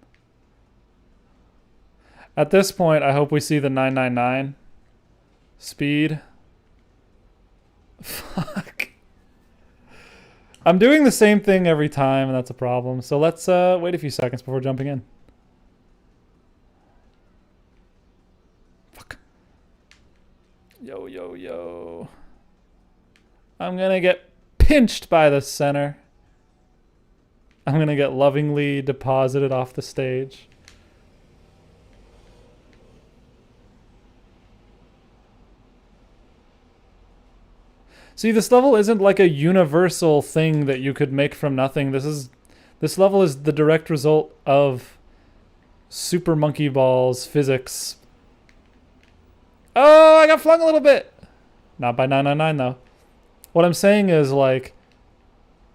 At this point, I hope we see the 999 speed. Fuck. I'm doing the same thing every time, and that's a problem. So let's wait a few seconds before jumping in. Fuck. Yo, yo, yo. I'm gonna get pinched by the center. I'm gonna get lovingly deposited off the stage. See, this level isn't like a universal thing that you could make from nothing. This level is the direct result of Super Monkey Ball's physics. Oh, I got flung a little bit. Not by 999 though. What I'm saying is, like,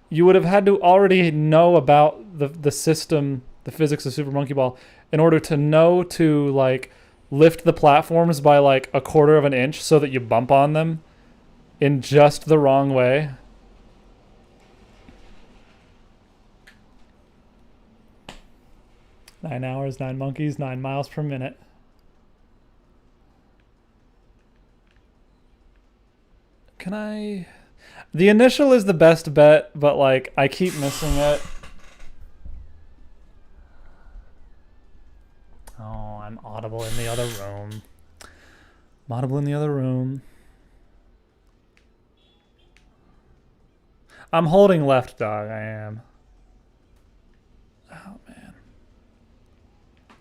you would have had to already know about the system, the physics of Super Monkey Ball, in order to know to, like, lift the platforms by, like, 1/4 of an inch so that you bump on them in just the wrong way. Nine hours, 9 monkeys, 9 miles per minute. Can I... The initial is the best bet, but, like, I keep missing it. Oh, I'm audible in the other room. I'm audible in the other room. I'm holding left, dog. I am. Oh, man.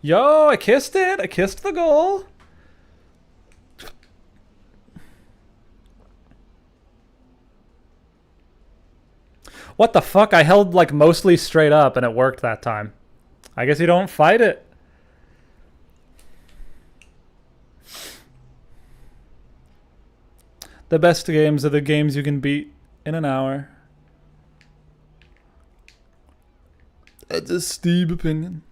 Yo, I kissed it. I kissed the goal. What the fuck? I held, like, mostly straight up and it worked that time. I guess you don't fight it. The best games are the games you can beat in an hour. That's a Steeb opinion.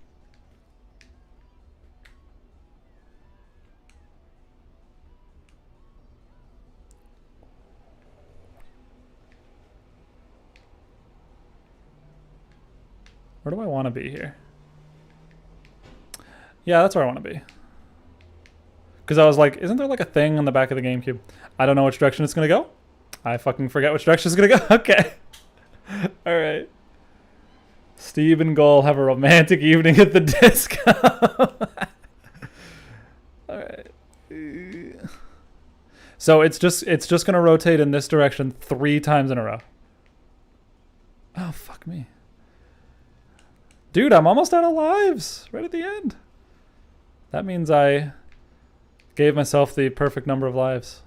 Where do I want to be here? Yeah, that's where I want to be. Because I was like, isn't there like a thing on the back of the GameCube? I don't know which direction it's going to go. I fucking forget which direction it's going to go. Okay. All right. Steve and Goal have a romantic evening at the disco. All right. So it's just going to rotate in this direction 3 times in a row. Oh, fuck me. Dude, I'm almost out of lives right at the end. That means I gave myself the perfect number of lives.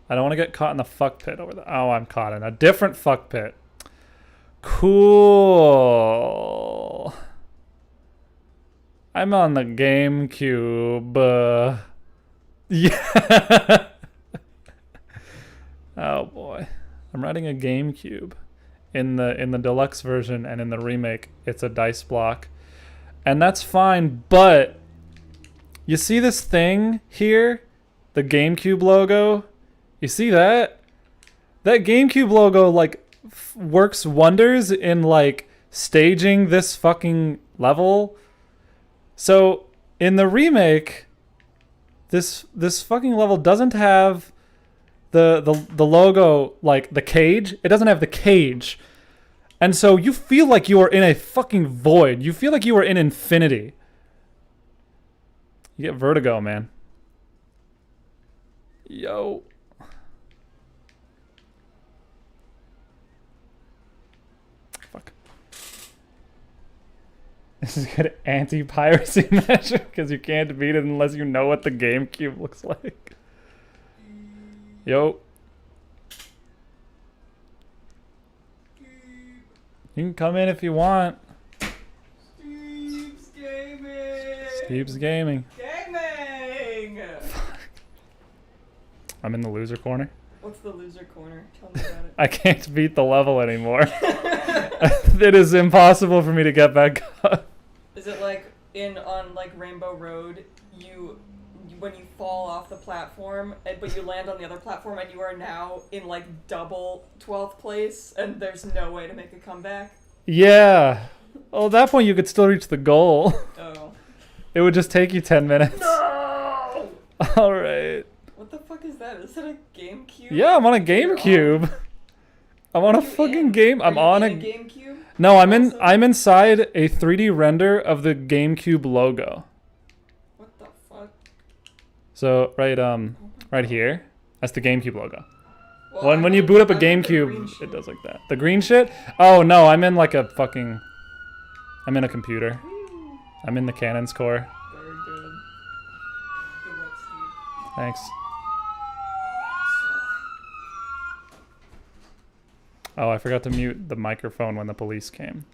I don't want to get caught in the fuck pit over there. Oh, I'm caught in a different fuck pit. Cool. I'm on the GameCube. Yeah. Oh boy. I'm riding a GameCube. In the deluxe version and in the remake, it's a dice block. And that's fine, but you see this thing here? The GameCube logo? You see that? That GameCube logo like works wonders in like staging this fucking level. So in the remake, this fucking level doesn't have the logo, like the cage. It doesn't have the cage. And so you feel like you are in a fucking void. You feel like you are in infinity. You get vertigo, man. Yo. Fuck. This is a good anti-piracy measure because you can't beat it unless you know what the GameCube looks like. Yo. You can come in if you want. Steeb's Gaming! Steeb's Gaming. Gaming! I'm in the loser corner. What's the loser corner? Tell me about it. I can't beat the level anymore. It is impossible for me to get back up. Is it like on like Rainbow Road, when you fall off the platform, but you land on the other platform and you are now in like double 12th place and there's no way to make a comeback? Yeah. Well, at that point you could still reach the goal. Oh. It would just take you 10 minutes. No! Alright. What the fuck is that? Is that a GameCube? Yeah, I'm on a GameCube. I'm on a fucking game. I'm on a GameCube? No, I'm inside a 3D render of the GameCube logo. What the fuck? So right here, that's the GameCube logo. Well, When you boot up a GameCube, it does like that. The green shit? Oh no, I'm in a computer. I'm in the Cannon's core. Very good. Good luck, Steve. Thanks. Oh, I forgot to mute the microphone when the police came.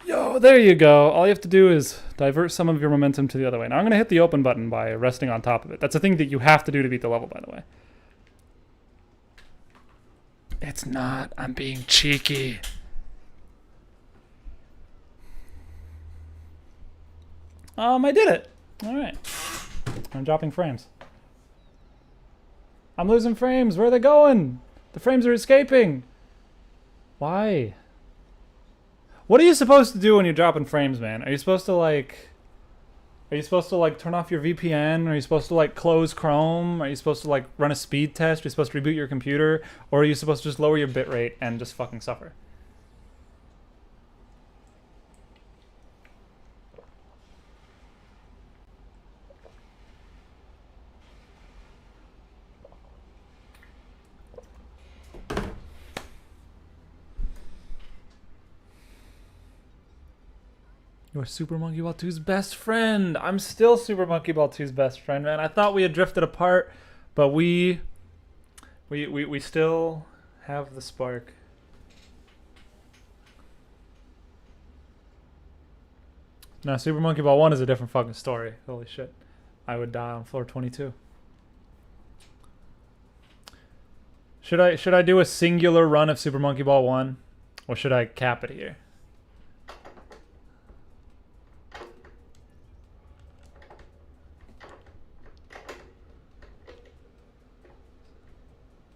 Yo, there you go. All you have to do is divert some of your momentum to the other way. Now I'm going to hit the open button by resting on top of it. That's a thing that you have to do to beat the level, by the way. It's not. I'm being cheeky. I did it. All right. I'm dropping frames. I'm losing frames. Where are they going? The frames are escaping. Why? What are you supposed to do when you're dropping frames, man? Are you supposed to turn off your VPN? Are you supposed to close Chrome? Are you supposed to run a speed test? Are you supposed to reboot your computer? Or are you supposed to just lower your bitrate and just fucking suffer? You're Super Monkey Ball 2's best friend. I'm still Super Monkey Ball 2's best friend, man. I thought we had drifted apart, but we still have the spark. Now, Super Monkey Ball 1 is a different fucking story. Holy shit. I would die on floor 22. Should I do a singular run of Super Monkey Ball 1? Or should I cap it here?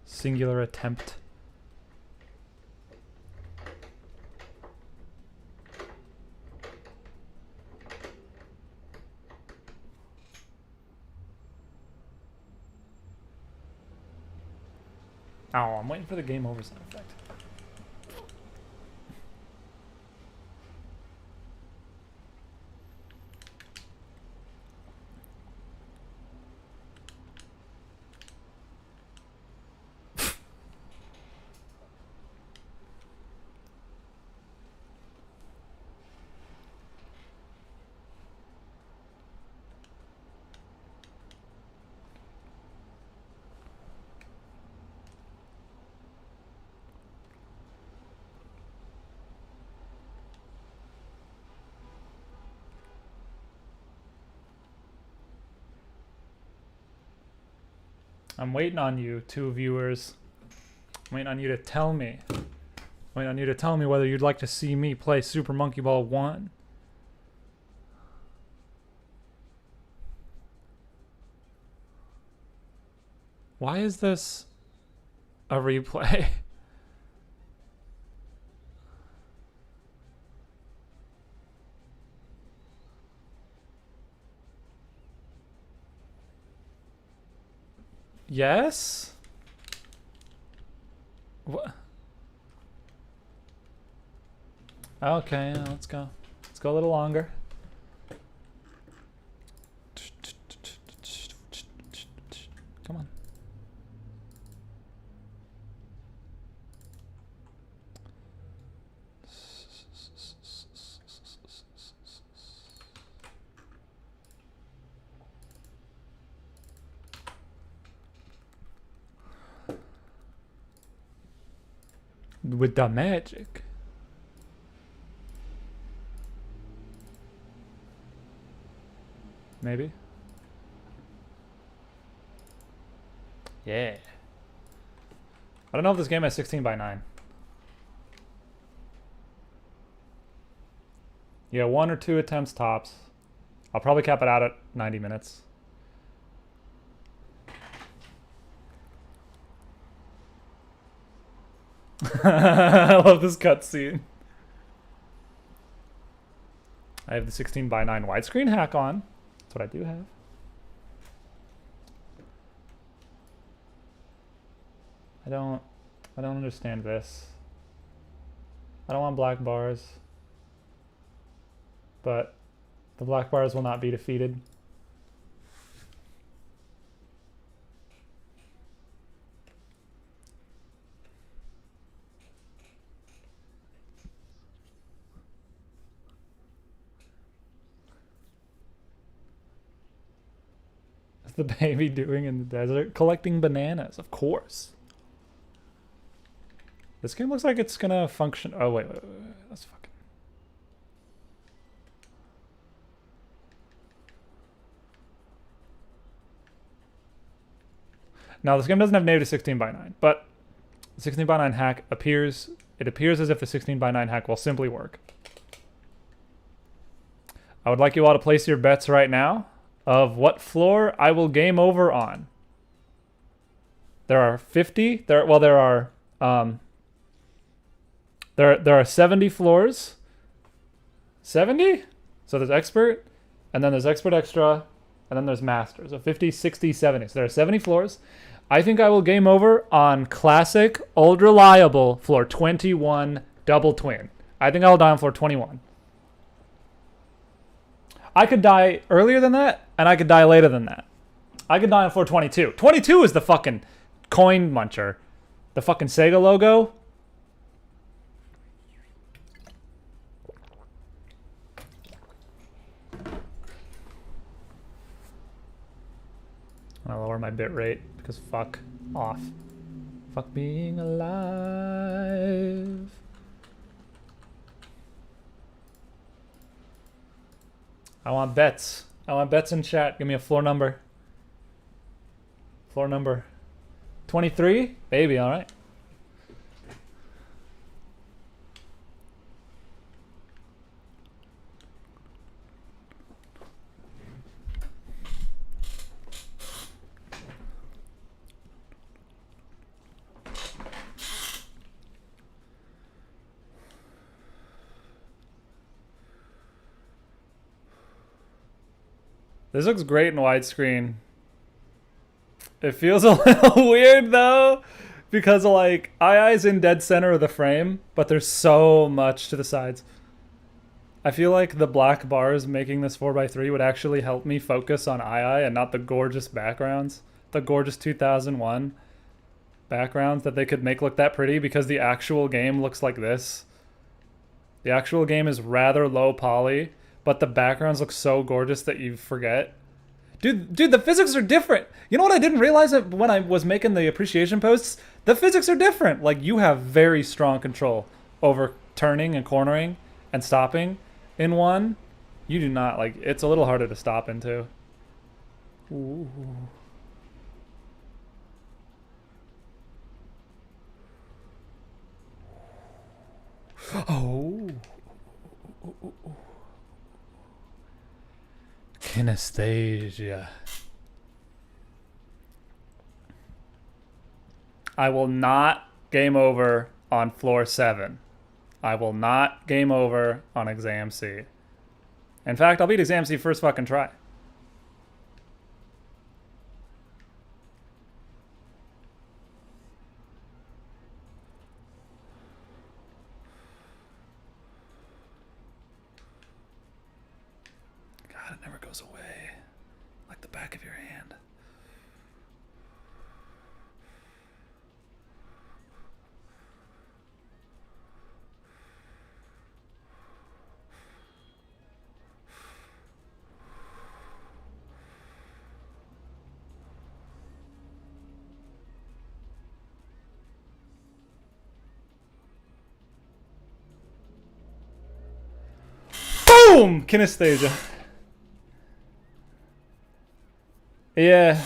Singular attempt. Oh, I'm waiting for the game over sound effect. I'm waiting on you, two viewers. I'm waiting on you to tell me. I'm waiting on you to tell me whether you'd like to see me play Super Monkey Ball 1. Why is this a replay? Yes? What? Okay, let's go. Let's go a little longer. Come on. With the magic. Maybe. Yeah. I don't know if this game has 16 by 9. Yeah, 1 or 2 attempts tops. I'll probably cap it out at 90 minutes. I love this cutscene. I have the 16 by 9 widescreen hack on. That's what I do have. I don't understand this. I don't want black bars. But the black bars will not be defeated. What's the baby doing in the desert? Collecting bananas, of course. This game looks like it's gonna function. Oh, wait. That's fucking. Now, this game doesn't have native 16 by 9, but the 16 by 9 hack appears. It appears as if the 16 by 9 hack will simply work. I would like you all to place your bets right now of what floor I will game over on. There are 50. There are 70 floors. 70? So there's expert, and then there's expert extra, and then there's master. So 50, 60, 70. So there are 70 floors. I think I will game over on classic, old reliable, floor 21, double twin. I think I'll die on floor 21. I could die earlier than that, and I could die later than that. I could die on floor 22. 22 is the fucking coin muncher. The fucking Sega logo. I'll lower my bit rate because fuck off. Fuck being alive. I want bets. I want bets in chat. Give me a floor number. Floor number 23? Baby, alright. This looks great in widescreen. It feels a little weird though, because like II's in dead center of the frame, but there's so much to the sides. I feel like the black bars making this 4x3 would actually help me focus on II and not the gorgeous backgrounds. The gorgeous 2001 backgrounds that they could make look that pretty, because the actual game looks like this. The actual game is rather low poly, but the backgrounds look so gorgeous that you forget. Dude, the physics are different. You know what I didn't realize when I was making the appreciation posts? The physics are different. Like, you have very strong control over turning and cornering and stopping in one. You do not. Like, it's a little harder to stop into. Ooh. Oh. Kinesthesia. I will not game over on floor 7. I will not game over on exam C. In fact, I'll beat exam C first fucking try. God, it never goes away. Like the back of your hand. Boom! Kinesthesia. Yeah,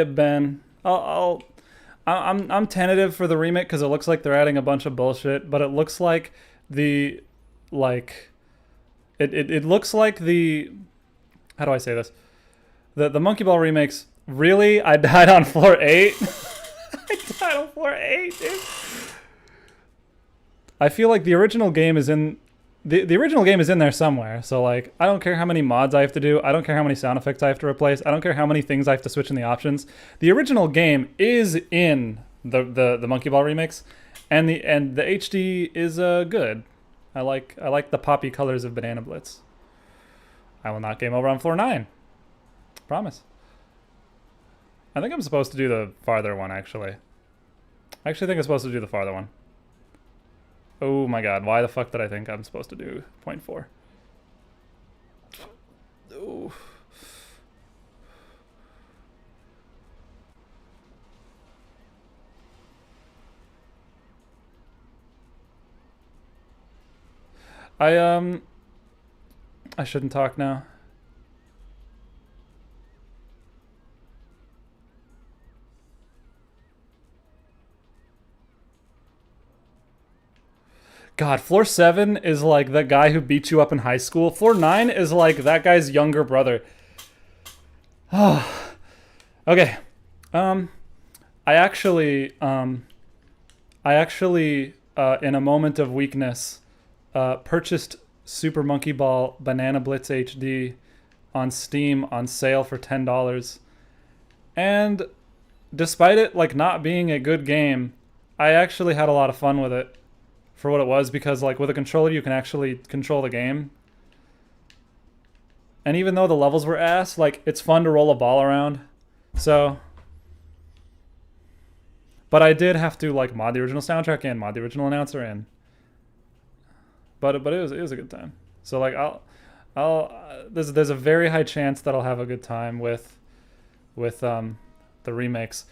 Ben. I'm tentative for the remake because it looks like they're adding a bunch of bullshit, but it looks like it looks like the, how do I say this? The Monkey Ball remakes. Really, I died on floor 8. I died on floor 8, dude. I feel like the original game is in. The original game is in there somewhere, so like I don't care how many mods I have to do, I don't care how many sound effects I have to replace, I don't care how many things I have to switch in the options. The original game is in the Monkey Ball remix, and the HD is good. I like the poppy colors of Banana Blitz. I will not game over on floor 9. Promise. I think I'm supposed to do the farther one actually. I actually think I'm supposed to do the farther one. Oh my god, why the fuck did I think I'm supposed to do 0.4? Oh. I shouldn't talk now. God, floor 7 is like the guy who beat you up in high school. Floor 9 is like that guy's younger brother. Okay. I actually, in a moment of weakness, purchased Super Monkey Ball Banana Blitz HD on Steam on sale for $10. And despite it like not being a good game, I actually had a lot of fun with it. For what it was, because like with a controller you can actually control the game. And even though the levels were ass, like it's fun to roll a ball around. So, but I did have to like mod the original soundtrack in, mod the original announcer in. But it was a good time. So like there's a very high chance that I'll have a good time with the remakes.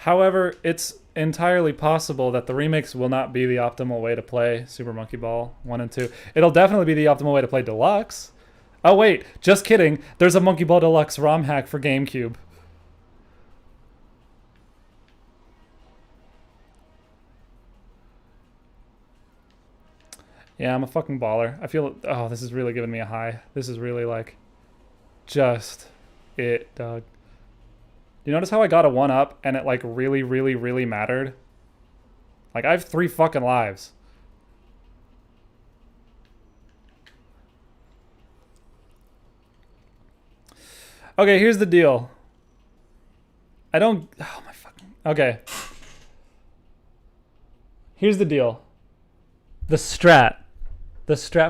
However, it's entirely possible that the remakes will not be the optimal way to play Super Monkey Ball 1 and 2. It'll definitely be the optimal way to play Deluxe. Oh wait, just kidding. There's a Monkey Ball Deluxe ROM hack for GameCube. Yeah, I'm a fucking baller. I feel, oh, this is really giving me a high. This is really like, just it, dog. You notice how I got a 1-up and it like really, really, really mattered? Like I have 3 fucking lives. Okay, here's the deal. I don't... Oh, my fucking... Okay. Here's the deal. The strat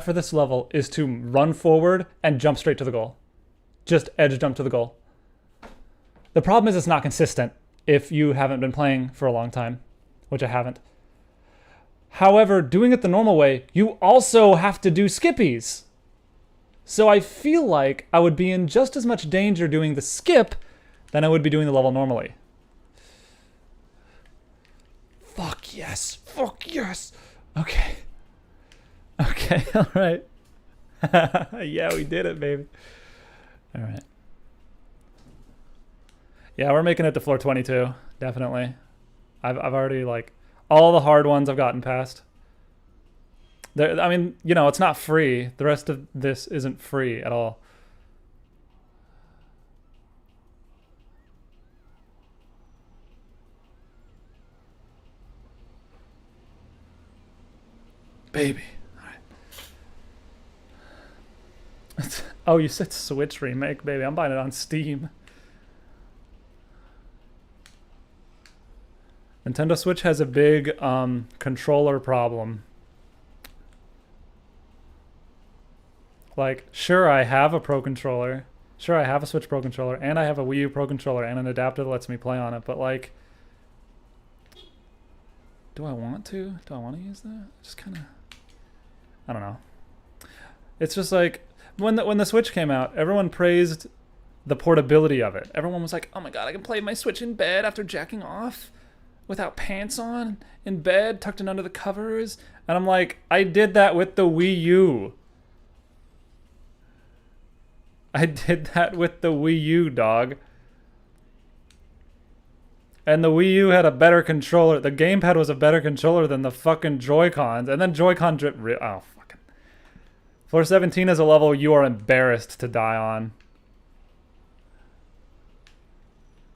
for this level is to run forward and jump straight to the goal. Just edge jump to the goal. The problem is it's not consistent if you haven't been playing for a long time, which I haven't. However, doing it the normal way, you also have to do skippies. So I feel like I would be in just as much danger doing the skip than I would be doing the level normally. Fuck yes. Fuck yes. Okay. Okay, alright. Yeah, we did it, baby. Alright. Yeah, we're making it to floor 22. Definitely. I've already, like... All the hard ones I've gotten past. I mean, you know, it's not free. The rest of this isn't free at all. Baby. All right. Oh, you said Switch remake, baby. I'm buying it on Steam. Nintendo Switch has a big controller problem. Like, sure, I have a Pro Controller. Sure, I have a Switch Pro Controller, and I have a Wii U Pro Controller, and an adapter that lets me play on it, but, like... Do I want to? Do I want to use that? Just kind of... I don't know. It's just like... When the Switch came out, everyone praised the portability of it. Everyone was like, oh my god, I can play my Switch in bed after jacking off without pants on, in bed, tucked in under the covers. And I'm like, I did that with the Wii U. I did that with the Wii U, dog. And the Wii U had a better controller. The gamepad was a better controller than the fucking Joy-Cons. And then Joy-Con drip... Oh, fucking... Floor 17 is a level you are embarrassed to die on.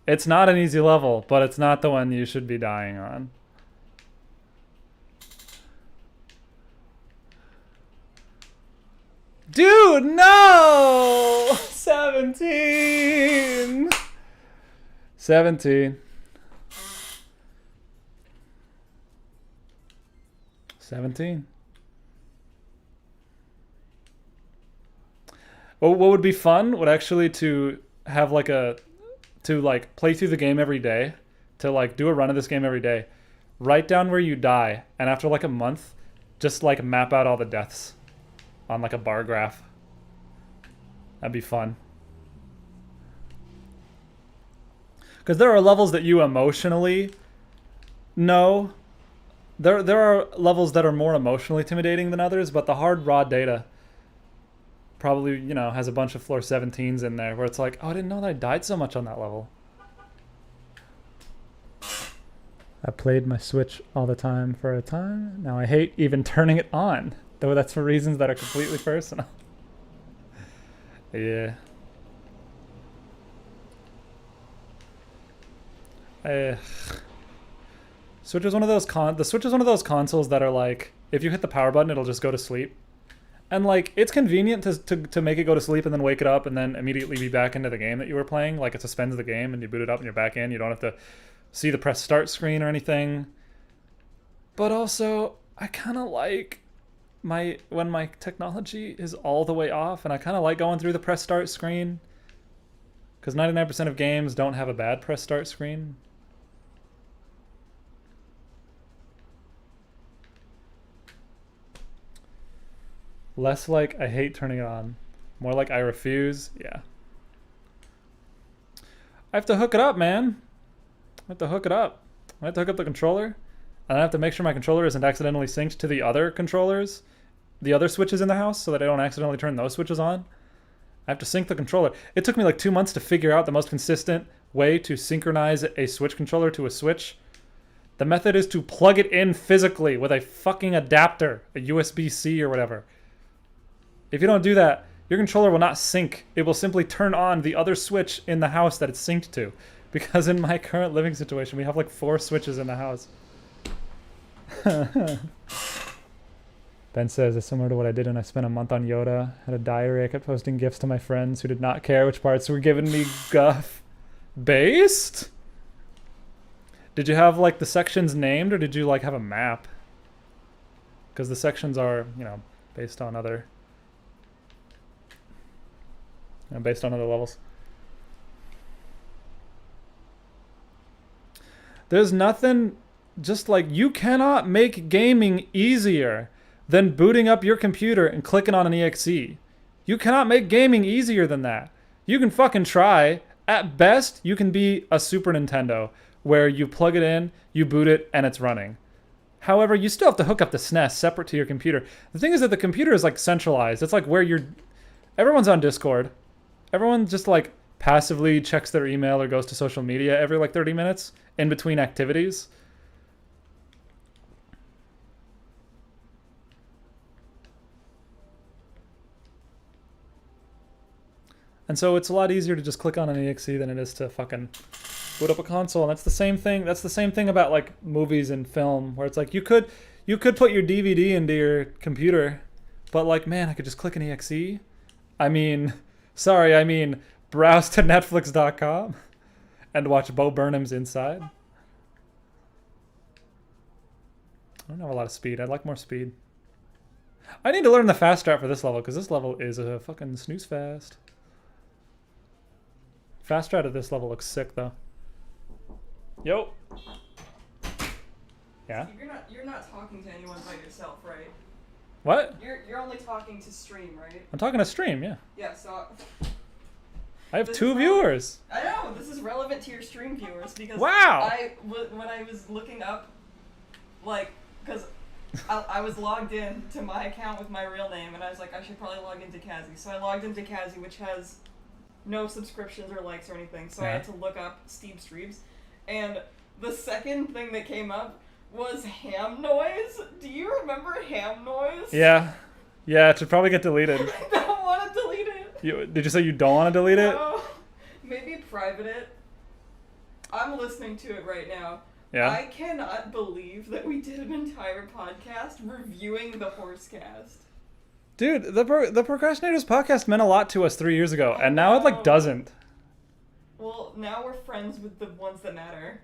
It's not an easy level, but it's not the one you should be dying on. Dude, no! 17! 17. 17. What would be fun would actually to have like a... To like play through the game every day. To like do a run of this game every day. Write down where you die. And after like a month, just like map out all the deaths. On like a bar graph. That'd be fun. Because there are levels that you emotionally know. There are levels that are more emotionally intimidating than others, but the hard raw data probably, you know, has a bunch of floor 17s in there where it's like, oh, I didn't know that I died so much on that level. I played my Switch all the time for a time. Now I hate even turning it on. Though that's for reasons that are completely personal. Yeah. Switch is one of those the Switch is one of those consoles that are like, if you hit the power button, it'll just go to sleep. And like, it's convenient to make it go to sleep and then wake it up and then immediately be back into the game that you were playing. Like, it suspends the game and you boot it up and you're back in. You don't have to see the press start screen or anything. But also, I kind of like when my technology is all the way off, and I kind of like going through the press start screen. Because 99% of games don't have a bad press start screen. Less like I hate turning it on. More like I refuse. Yeah. I have to hook it up, man. I have to hook it up. I have to hook up the controller. And I have to make sure my controller isn't accidentally synced to the other controllers. The other switches in the house so that I don't accidentally turn those switches on. I have to sync the controller. It took me like 2 months to figure out the most consistent way to synchronize a Switch controller to a Switch. The method is to plug it in physically with a fucking adapter, a USB-C or whatever. If you don't do that, your controller will not sync. It will simply turn on the other switch in the house that it's synced to. Because in my current living situation, we have like 4 switches in the house. Ben says it's similar to what I did when I spent a month on Yoda. Had a diary. I kept posting gifts to my friends who did not care which parts were giving me guff. Based? Did you have like the sections named, or did you like have a map? Because the sections are, based on other levels. There's nothing, just like, you cannot make gaming easier than booting up your computer and clicking on an exe. You cannot make gaming easier than that. You can fucking try. At best, you can be a Super Nintendo, where you plug it in, you boot it, and it's running. However, you still have to hook up the SNES separate to your computer. The thing is that the computer is like centralized. It's like where everyone's on Discord. Everyone just like passively checks their email or goes to social media every like 30 minutes in between activities. And so it's a lot easier to just click on an exe than it is to fucking boot up a console. And that's the same thing. That's the same thing about like movies and film, where it's like you could put your DVD into your computer, but like, man, I could just click an exe. I mean browse to netflix.com and watch Bo Burnham's Inside. I don't have a lot of speed. I'd like more speed. I need to learn the fast strat for this level, because this level is a fucking snooze fest. Fast strat at this level looks sick, though. Yo. Yeah? You're not talking to anyone but yourself, right? What? You're only talking to stream, right? I'm talking to stream, yeah. Yeah, so... I have 2 viewers. I know, this is relevant to your stream viewers, because wow. when I was looking up, like, because I was logged in to my account with my real name, and I was like, I should probably log into Kazi. So I logged into Kazi, which has no subscriptions or likes or anything, so I had to look up Steeb streams, and the second thing that came up was ham noise. Do you remember ham noise? Yeah. Yeah, it should probably get deleted. I don't want to delete it. Did you say you don't want to delete it? No. Maybe private it. I'm listening to it right now. Yeah. I cannot believe that we did an entire podcast reviewing the Horsecast. Dude, the Procrastinators podcast meant a lot to us 3 years ago, and now it like doesn't. Well, now we're friends with the ones that matter.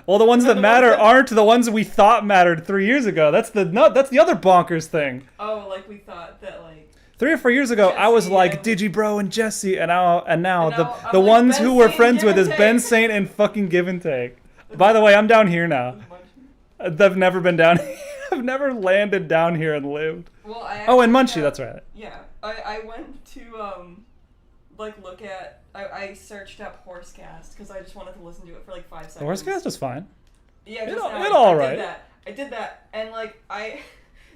Well, the ones that matter aren't the ones we thought mattered 3 years ago. That's the other bonkers thing. Oh, like we thought that like 3 or 4 years ago, Jesse I was like and Digibro and Jesse, and now the I'm like ones Ben who we're Saint friends Give with and is Ben Take. Saint and fucking Give and Take. By the way, I'm down here now. I've never been down here. I've never landed down here and lived. Well, and Munchie, that's right. Yeah, I went to like look at. I searched up Horsecast because I just wanted to listen to it for like 5 seconds. The Horsecast is fine. Yeah, It just now, all I right. did that, and like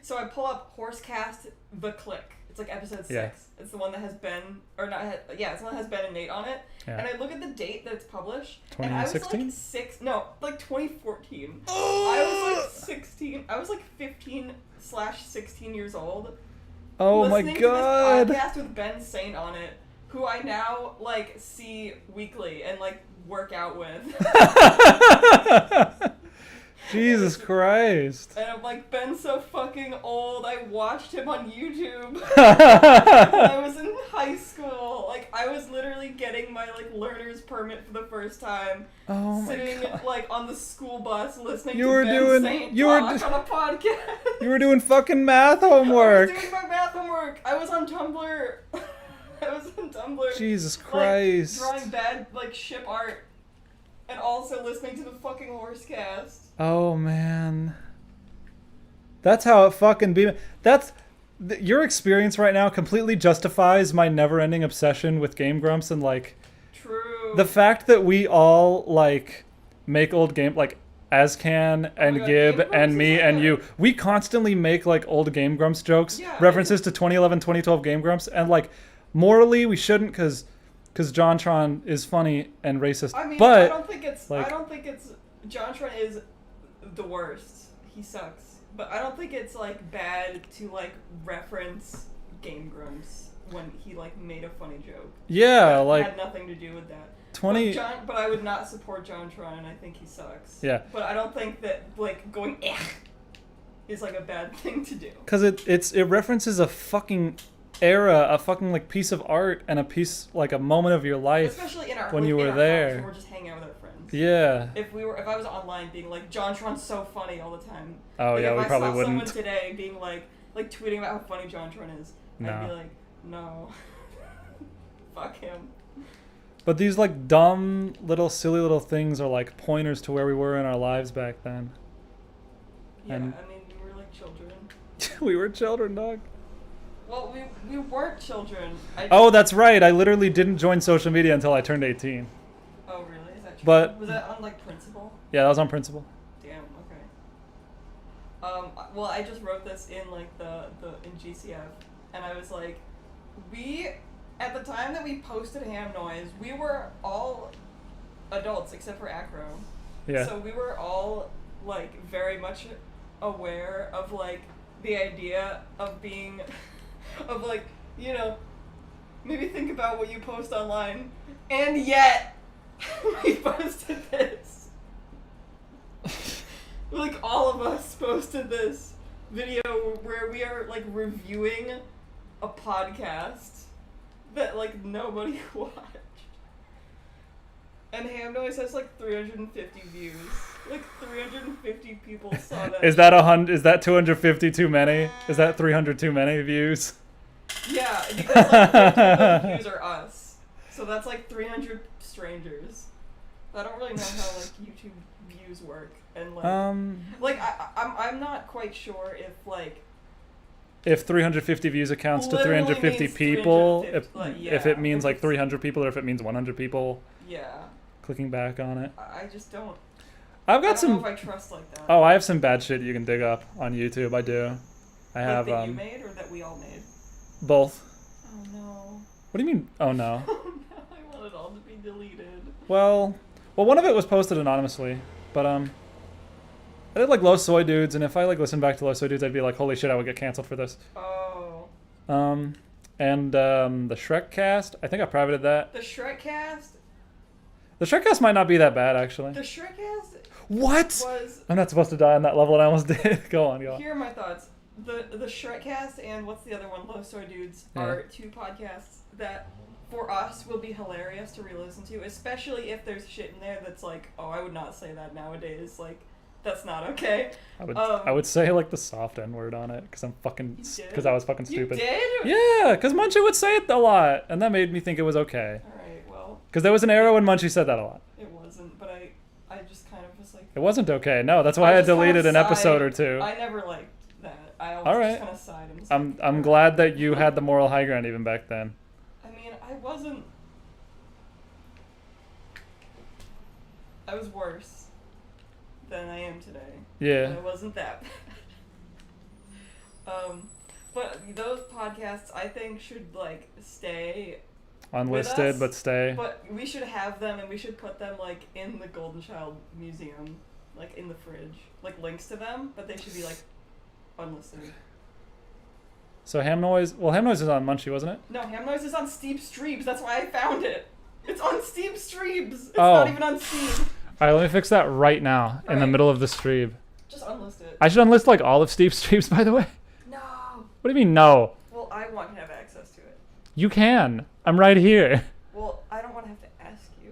so I pull up Horsecast the Click. It's like episode 6. Yeah. It's the one that has Ben, or not? Yeah, it's the one that has Ben and Nate on it. Yeah. And I look at the date that it's published, 2016? and I was like 2014. I was like 16. I was like 15/16 years old. Oh my god. To this podcast with Ben Saint on it, who I now like see weekly and like work out with. Jesus Christ. And I'm like, Ben's so fucking old. I watched him on YouTube when I was in high school. Like, I was literally getting my like learner's permit for the first time. Oh my sitting god. like on the school bus listening You to were Ben doing- Saint you were talk on a podcast. You were doing fucking math I homework. was doing my math homework. I was on Tumblr. Jesus Christ. Like, drawing bad like ship art. And also listening to the fucking Horsecast. Oh man. That's how it fucking be. Your experience right now completely justifies my never-ending obsession with Game Grumps, and like True. the fact that we all like make old game, like Azcan and God, Gib Game Grumps and is me like and a- you, we constantly make like old Game Grumps jokes, Yeah, references to 2011, 2012 Game Grumps, and like morally we shouldn't, because JonTron is funny and racist. I mean, but I don't think it's JonTron is the worst. He sucks. But I don't think it's like bad to like reference Game Grumps when he like made a funny joke. yeah, That like had nothing to do with that. 20. But I would not support JonTron, and I think he sucks. Yeah. But I don't think that like going is like a bad thing to do. Because it references a fucking era, a fucking like piece of art, and a piece like a moment of your life. Especially in our when like, you in were our there. house when we're just hanging out with our friends. Yeah. If I was online being like, JonTron's so funny all the time. Oh like, yeah, we probably if I saw wouldn't. someone today being like tweeting about how funny JonTron is, I'd No. be like, no. Fuck him. But these like dumb little silly little things are like pointers to where we were in our lives back then. Yeah, And- I mean, we were like children. We were children, dog. Well, we weren't children. Oh, that's right. I literally didn't join social media until I turned 18. Oh, really? Is that true? But- was that on like principle? Yeah, that was on principle. Damn. Okay. Well, I just wrote this in like in GCF, and I was like, at the time that we posted Ham Noise, we were all adults except for Acro. Yeah. So we were all like very much aware of like the idea of being, of like, you know, maybe think about what you post online, and yet we posted this. Like all of us posted this video where we are like reviewing a podcast that like nobody watched. And Ham Noise has like 350 views. Like 350 people saw that. Is that 100? Is that 250 too many? Is that 300 too many views? Yeah, because like 50 of those views are us. So that's like 300 strangers. I don't really know how like YouTube views work, and like I'm not quite sure if like If 350 views accounts to literally 350 means people, 350, like, if it yeah, means if like it's- 300 people, or if it means 100 people yeah. clicking back on it. I just don't. I've I got don't know some. if I trust like that. Oh, I have some bad shit you can dig up on YouTube. I do. I like have that you made or that we all made. both. Oh no. What do you mean? Oh no. Oh no! I want it all to be deleted. Well, one of it was posted anonymously, but I did like Low Soy Dudes, and if I like listened back to Low Soy Dudes, I'd be like, holy shit, I would get canceled for this. Oh. And the Shrek cast, I think I privated that. The Shrek cast. The Shrek cast might not be that bad actually. The Shrek cast What? was. I'm not supposed to die on that level, and I almost did. Go on. Here are my thoughts. The Shrekcast and what's the other one? Low Soy Dudes Yeah. are two podcasts that for us will be hilarious to re-listen to, especially if there's shit in there that's like, oh, I would not say that nowadays. Like, that's not okay. I would say like the soft N word on it because because I was fucking stupid. You did? Yeah, because Munchie would say it a lot, and that made me think it was okay. All right. Well, Because there was an era when Munchie said that a lot. it wasn't, but I just kind of was like. It wasn't okay. No, that's why I just kind of deleted an episode sighed. or two. I never liked that. I always All right. just kind of sighed and was like, I'm glad that you had the moral high ground even back then. I mean, I wasn't. I was worse than I am today. Yeah. But I wasn't that bad. But those podcasts, I think, should like stay. Unlisted, us, but stay. But we should have them, and we should put them like in the Golden Child Museum, like in the fridge, like links to them. But they should be like unlisted. So Ham Noise. Well, Ham Noise is on Munchie, wasn't it? No, Ham Noise is on Steeb Streams. That's why I found it. It's on Steeb Streams. It's Oh. not even on Steeb. All right, let me fix that right now in the Alright. middle of the stream. Just unlist it. I should unlist like all of Steve's streams, by the way. No. What do you mean no? Well, I want to have access to it. You can. I'm right here. Well, I don't want to have to ask you.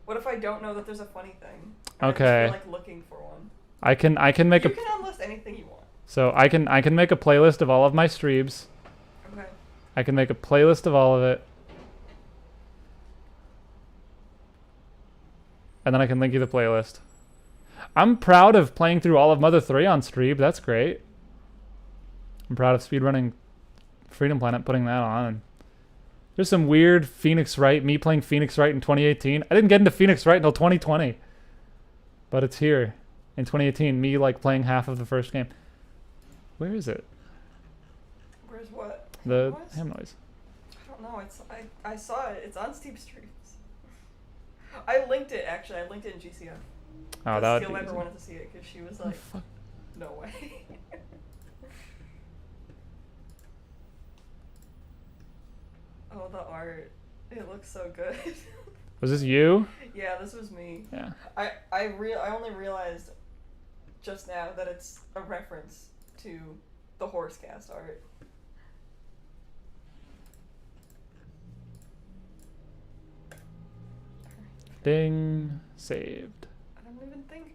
What if I don't know that there's a funny thing? Okay. I'm just, like looking for one. I can make You a can unlist anything you want. so I can make a playlist of all of my streams. Okay. I can make a playlist of all of it. And then I can link you the playlist. I'm proud of playing through all of Mother 3 on Steeb. That's great. I'm proud of speedrunning Freedom Planet, putting that on. There's some weird Phoenix Wright, me playing Phoenix Wright in 2018. I didn't get into Phoenix Wright until 2020. But it's here in 2018, me like playing half of the first game. Where is it? Where's what? The Ham Noise? Ham Noise. I don't know. I saw it. It's on Steep Streams. I linked it actually. I linked it in GCF. Oh, that would Steel be Viper easy. wanted to see it because she was Oh, like, fuck. "No way." Oh, the art. It looks so good. Was this you? Yeah, this was me. Yeah. I only realized just now that it's a reference to the Horsecast art. Ding. Saved. I don't even think.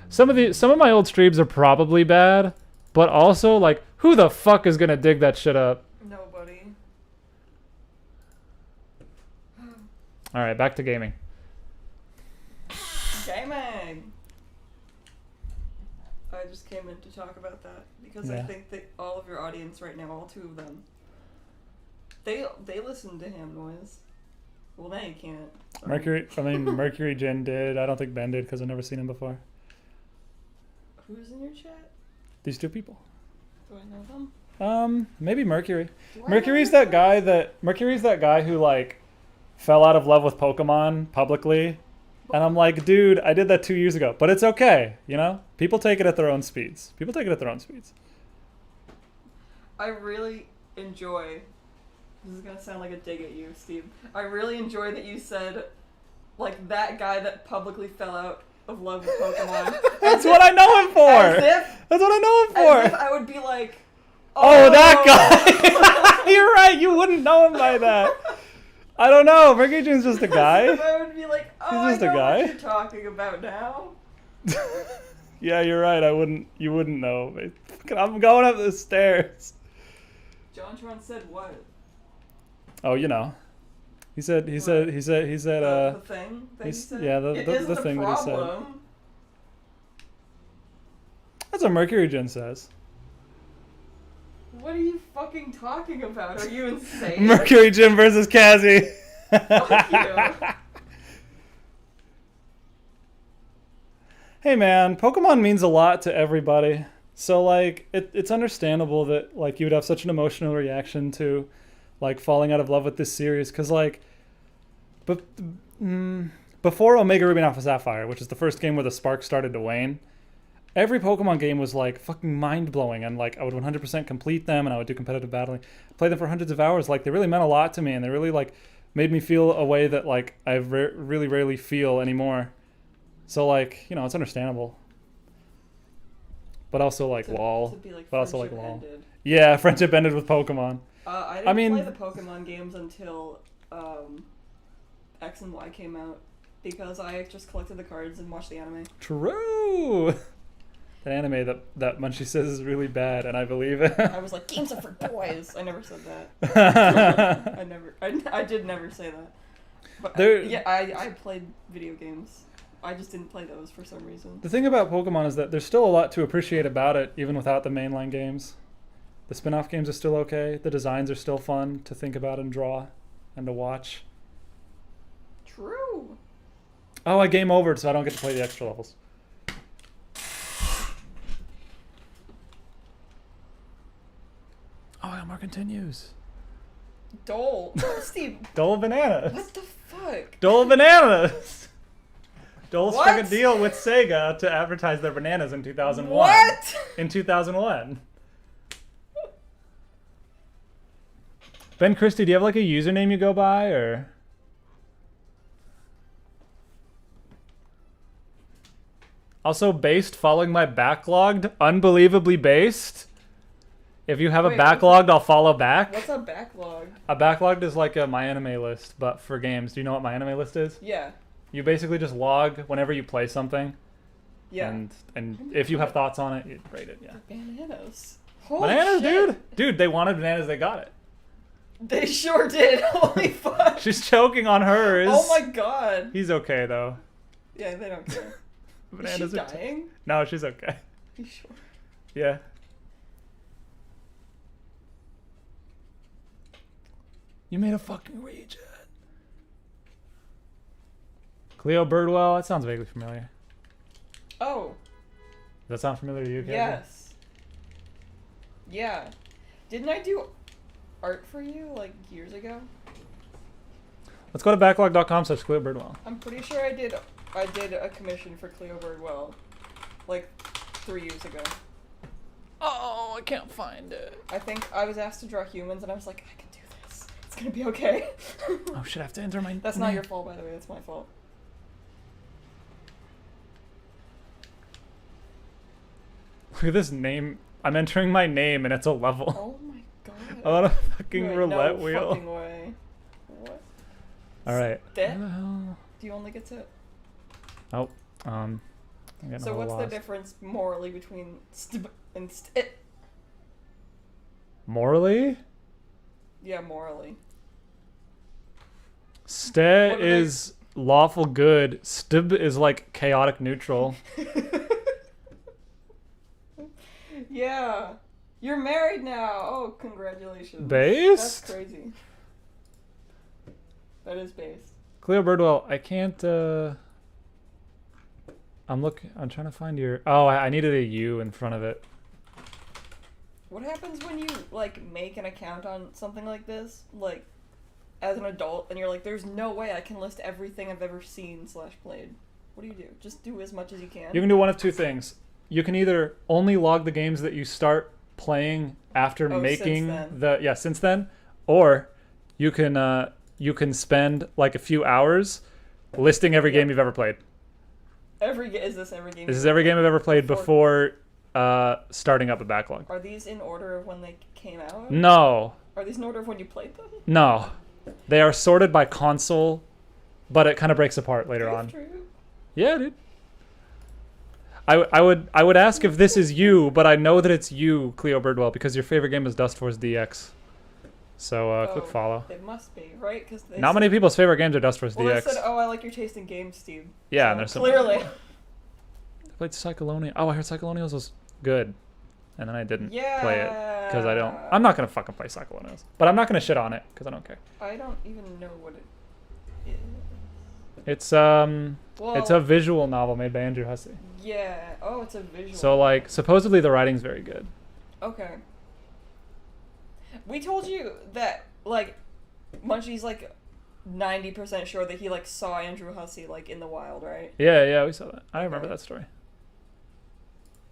Some of my old streams are probably bad, but also like who the fuck is gonna dig that shit up? Nobody. All right, back to gaming. Gaming! I just came in to talk about that because I Yeah. think that all of your audience right now, all 2 of them, they listen to Ham Noise. Well, now you can't. Sorry. Mercury Jen did. I don't think Ben did because I've never seen him before. Who's in your chat? These 2 people. Do I know them? Maybe Mercury. Do I Mercury's know that guy who like fell out of love with Pokemon publicly. And I'm like, dude, I did that 2 years ago, but it's okay, you know? People take it at their own speeds. I really enjoy. This is gonna sound like a dig at you, Steve. I really enjoy that you said, like, that guy that publicly fell out of love with Pokemon. That's what I know him for. That's what I know him As if for. I would be like, Oh, that guy. You're right. You wouldn't know him by that. I don't know. Mercury Jen's just a guy. As if I would be like, oh, He's just I a know guy. what you're talking about now. Yeah, you're right. You wouldn't know. I'm going up the stairs. John Tron said what? Oh, you know. He said The thing that he said? yeah, the It isn't thing a that he said. problem. That's what Mercury Gen says. What are you fucking talking about? Are you insane? Mercury Gen versus Cassie. Fuck you. Hey man, Pokemon means a lot to everybody. So like it's understandable that like you would have such an emotional reaction to like falling out of love with this series cuz like before Omega Ruby and Alpha Sapphire, which is the first game where the spark started to wane, every Pokemon game was like fucking mind-blowing and like I would 100% complete them and I would do competitive battling. Play them for hundreds of hours. Like they really meant a lot to me and they really like made me feel a way that like I really rarely feel anymore. So like, you know, it's understandable. But also like lol. To be like But also like friendship lol. ended. Yeah, friendship ended with Pokemon. I I didn't mean- play the Pokemon games until X and Y came out because I just collected the cards and watched the anime. True. That anime that Munchie says is really bad, and I believe it. I was like, games are for boys. I never said that. I did never say that. But I played video games. I just didn't play those for some reason. The thing about Pokemon is that there's still a lot to appreciate about it, even without the mainline games. The spin-off games are still okay. The designs are still fun to think about and draw and to watch. True. Oh, I game overed, so I don't get to play the extra levels. Oh, Elmore continues. Dole. Steve, Dole bananas. what the fuck? Dole bananas. Dole struck a What? deal with Sega to advertise their bananas in 2001. What? In 2001. Ben Christie, do you have like a username you go by, or? Also based, following my backlogged, unbelievably based. If you have Wait, a backlogged, I'll follow back. What's a backlog? A backlogged is like a My Anime list, but for games. Do you know what My Anime list is? Yeah. You basically just log whenever you play something. Yeah. And if you have thoughts on it, you rate it, yeah. Bananas. Holy Bananas, shit. dude! Dude, they wanted bananas, they got it. They sure did. Holy fuck. She's choking on hers. Oh my god. He's okay, though. Yeah, they don't care. Bananas Is she are dying? No, she's okay. You sure? Yeah. You made a fucking reject. Cleo Birdwell, that sounds vaguely familiar. Oh. Does that sound familiar to you, Casey? Yes. Yeah. Didn't I do art for you like years ago? Let's go to backlog.com/Cleo Birdwell. I'm pretty sure I did a commission for Cleo Birdwell like 3 years ago. Oh, I can't find it. I think I was asked to draw humans and I was like, I can do this. It's gonna be okay. Oh shit, I have to enter my That's name. not your fault, by the way, that's my fault. Look at this name. I'm entering my name and it's a level. Oh my god. I'm on a fucking Wait, roulette no wheel. fucking way. What? Alright. That? Where the hell? Do you only get to... Oh, I'm getting So a little what's the lost. difference morally between Steeb and Steeb? Morally? Yeah, morally. Ste What are they- is lawful good. Stib is like chaotic neutral. Yeah. You're married now. Oh, congratulations. Based? That's crazy. That is based. Cleo Birdwell, I can't, I'm trying to find your, oh, I needed a U in front of it. What happens when you, like, make an account on something like this? Like, as an adult, and you're like, there's no way I can list everything I've ever seen / played. What do you do? Just do as much as you can? You can do one of two things. You can either only log the games that you start playing after making since then, or you can spend like a few hours listing every game you've ever played. Is this every game? This is every game I've ever played before starting up a backlog. Are these in order of when they came out? No. Are these in order of when you played them? No. They are sorted by console, but it kind of breaks apart later That's on. true. Yeah, dude. I would ask if this is you, but I know that it's you, Cleo Birdwell, because your favorite game is Dust Force DX. So click follow. It must be, right? Because Not many people's favorite games are Dust Force Well, DX. they said, "Oh, I like your taste in games, Steve." Yeah, So, and there's some. clearly. I played Cyclonial. Oh, I heard Cyclonials was good, and then I didn't play it because I don't. I'm not gonna fucking play Cyclonials, but I'm not gonna shit on it because I don't care. I don't even know what it is. It's Well, it's a visual novel made by Andrew Hussey. Yeah. Oh, it's a visual. So like supposedly the writing's very good. Okay. We told you that like Munchie's like 90% sure that he like saw Andrew Hussey like in the wild, right? Yeah, we saw that. I remember Okay. that story.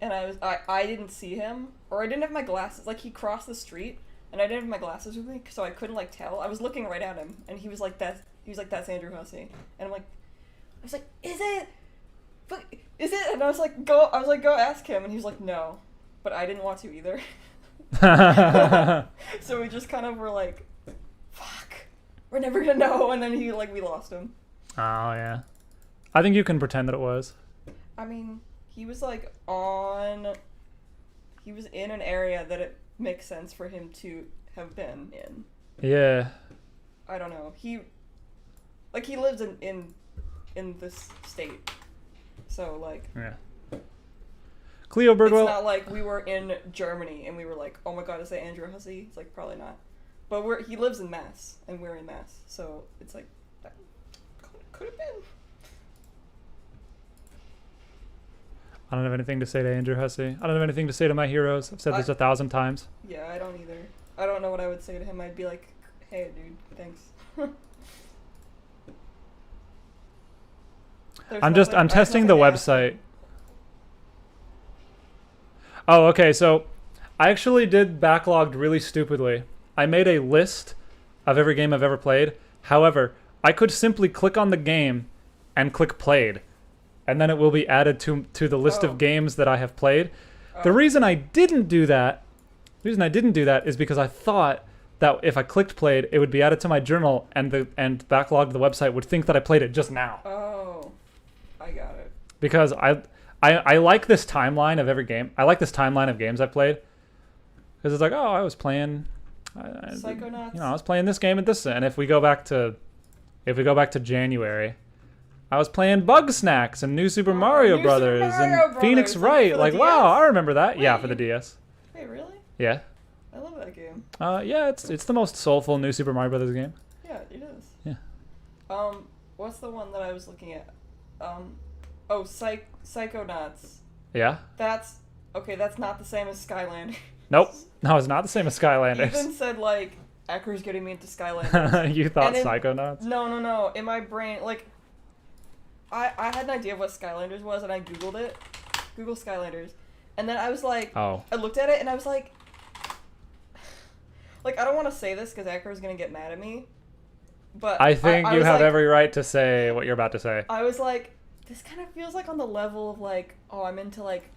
And I didn't see him, or I didn't have my glasses. Like he crossed the street, and I didn't have my glasses with me, so I couldn't like tell. I was looking right at him, and he was like that. He was like, "That's Andrew Hussey," and I was like, "Is it? But is it?" And I was like, "Go!" "Go ask him," and he was like, "No," but I didn't want to either. So we just kind of were like, "Fuck, we're never gonna know." And then we lost him. Oh yeah, I think you can pretend that it was. I mean, he was he was in an area that it makes sense for him to have been in. Yeah. I don't know. He lives in this state. So like Yeah. Cleo Birdwell. it's not like we were in Germany and we were like, "Oh my god, is that Andrew Hussey?" It's like probably not. But he lives in Mass and we're in Mass. So it's like that could have been. I don't have anything to say to Andrew Hussey. I don't have anything to say to my heroes. I've said this 1,000 times. Yeah, I don't either. I don't know what I would say to him. I'd be like, "Hey, dude, thanks." I'm testing the website. Oh, okay. So I actually did backlogged really stupidly. I made a list of every game I've ever played. However, I could simply click on the game and click played, and then it will be added to the list of games that I have played. The reason I didn't do that is because I thought that if I clicked played, it would be added to my journal, and backlogged the website would think that I played it just now. Oh, I got it. Because I like this timeline of every game. I like this timeline of games I've played. Because it's like, oh, I was playing, Psychonauts. I was playing this game at this, and if we go back to January, I was playing Bug Snacks and New Super Mario New Brothers Super Mario and Brothers, Phoenix like, Wright. for the Like, DS? wow, I remember that. Yeah, Wait, for the DS. Wait, really? Yeah. I love that game. Yeah, it's the most soulful New Super Mario Brothers game. Yeah, it is. Yeah. What's the one that I was looking at? Psychonauts. Yeah. That's not the same as Skylanders. Nope. No, it's not the same as Skylanders. Even said like Acker's getting me into Skylanders. You thought And then- Psychonauts? No. In my brain, like, I had an idea of what Skylanders was, and I googled it. Google Skylanders, and then I was like, Oh. I looked at it, and I was like, I don't want to say this because Acker's gonna get mad at me, but I think I you was have like, every right to say what you're about to say. I was like, this kind of feels like on the level of like, oh, I'm into like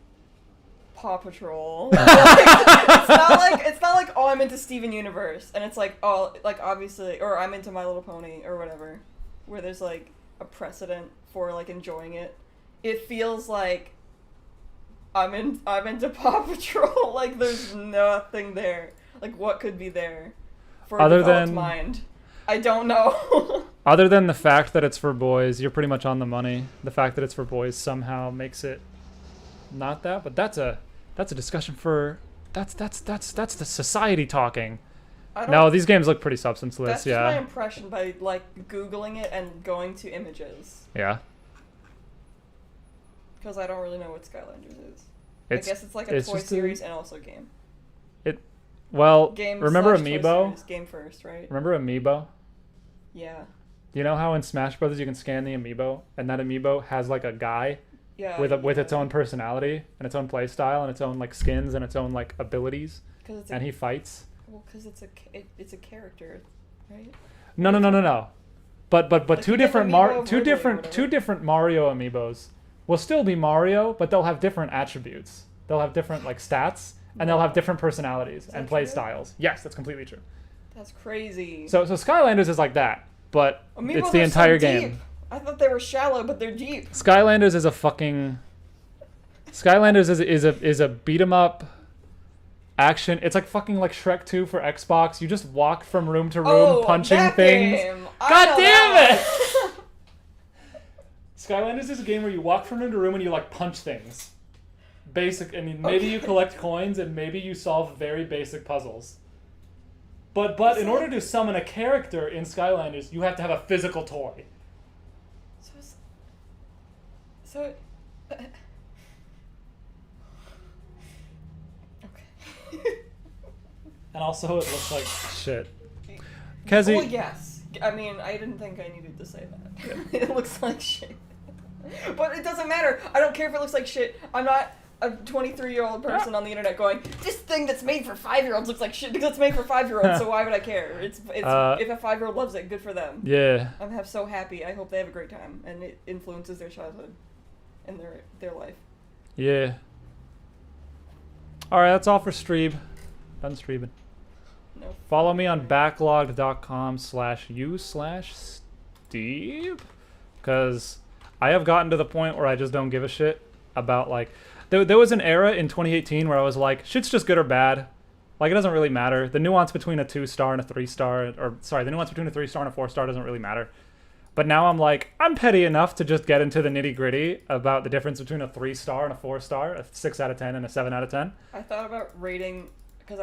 Paw Patrol. It's not like oh I'm into Steven Universe and it's like oh like obviously or I'm into My Little Pony or whatever, where there's like a precedent for like enjoying it. It feels like I'm into Paw Patrol. Like there's nothing there. Like what could be there for a developed mind? I don't know. Other than the fact that it's for boys, you're pretty much on the money. The fact that it's for boys somehow makes it not that, but that's a discussion for that's the society talking. No, these games look pretty substanceless. That's yeah. Just my impression by like Googling it and going to images. Yeah. Because I don't really know what Skylanders is. I guess it's like a toy series and also a game. Well, game remember / Amiibo? Series, game first, right? Remember Amiibo? Yeah. You know how in Smash Brothers you can scan the Amiibo, and that Amiibo has like a guy with its own personality and its own play style and its own like skins and its own like abilities, and he fights. Well, because it's a character, right? No. But like two different Mario Amiibos will still be Mario, but they'll have different attributes. They'll have different like stats, and they'll have different personalities and play styles. Yes, that's completely true. That's crazy. So Skylanders is like that, but Amiibos it's the entire so game. Deep. I thought they were shallow, but they're deep. Skylanders is a beat 'em up action. It's like fucking like Shrek 2 for Xbox. You just walk from room to room punching that things. Game. God damn it! Skylanders is a game where you walk from room to room and you like punch things. Maybe you collect coins and maybe you solve very basic puzzles. But in order to summon a character in Skylanders, you have to have a physical toy. Okay. And also it looks like shit. Kezi. Well, yes. I mean, I didn't think I needed to say that. It looks like shit. But it doesn't matter. I don't care if it looks like shit. I'm not a 23-year-old person on the internet going, this thing that's made for 5-year-olds looks like shit because it's made for 5-year-olds, so why would I care? It's if a 5-year-old loves it, good for them. Yeah. I'm so happy. I hope they have a great time and it influences their childhood and their life. Yeah. Alright, that's all for Steeb. Done streaming. No. Follow me on backlogged.com/u/Steeb, because I have gotten to the point where I just don't give a shit about like there was an era in 2018 where I was like, shit's just good or bad. Like, it doesn't really matter. The nuance between a 2-star and a 3-star, the nuance between a 3-star and a 4-star doesn't really matter. But now I'm like, I'm petty enough to just get into the nitty-gritty about the difference between a 3-star and a 4-star, a 6 out of 10 and a 7 out of 10. I thought about rating, because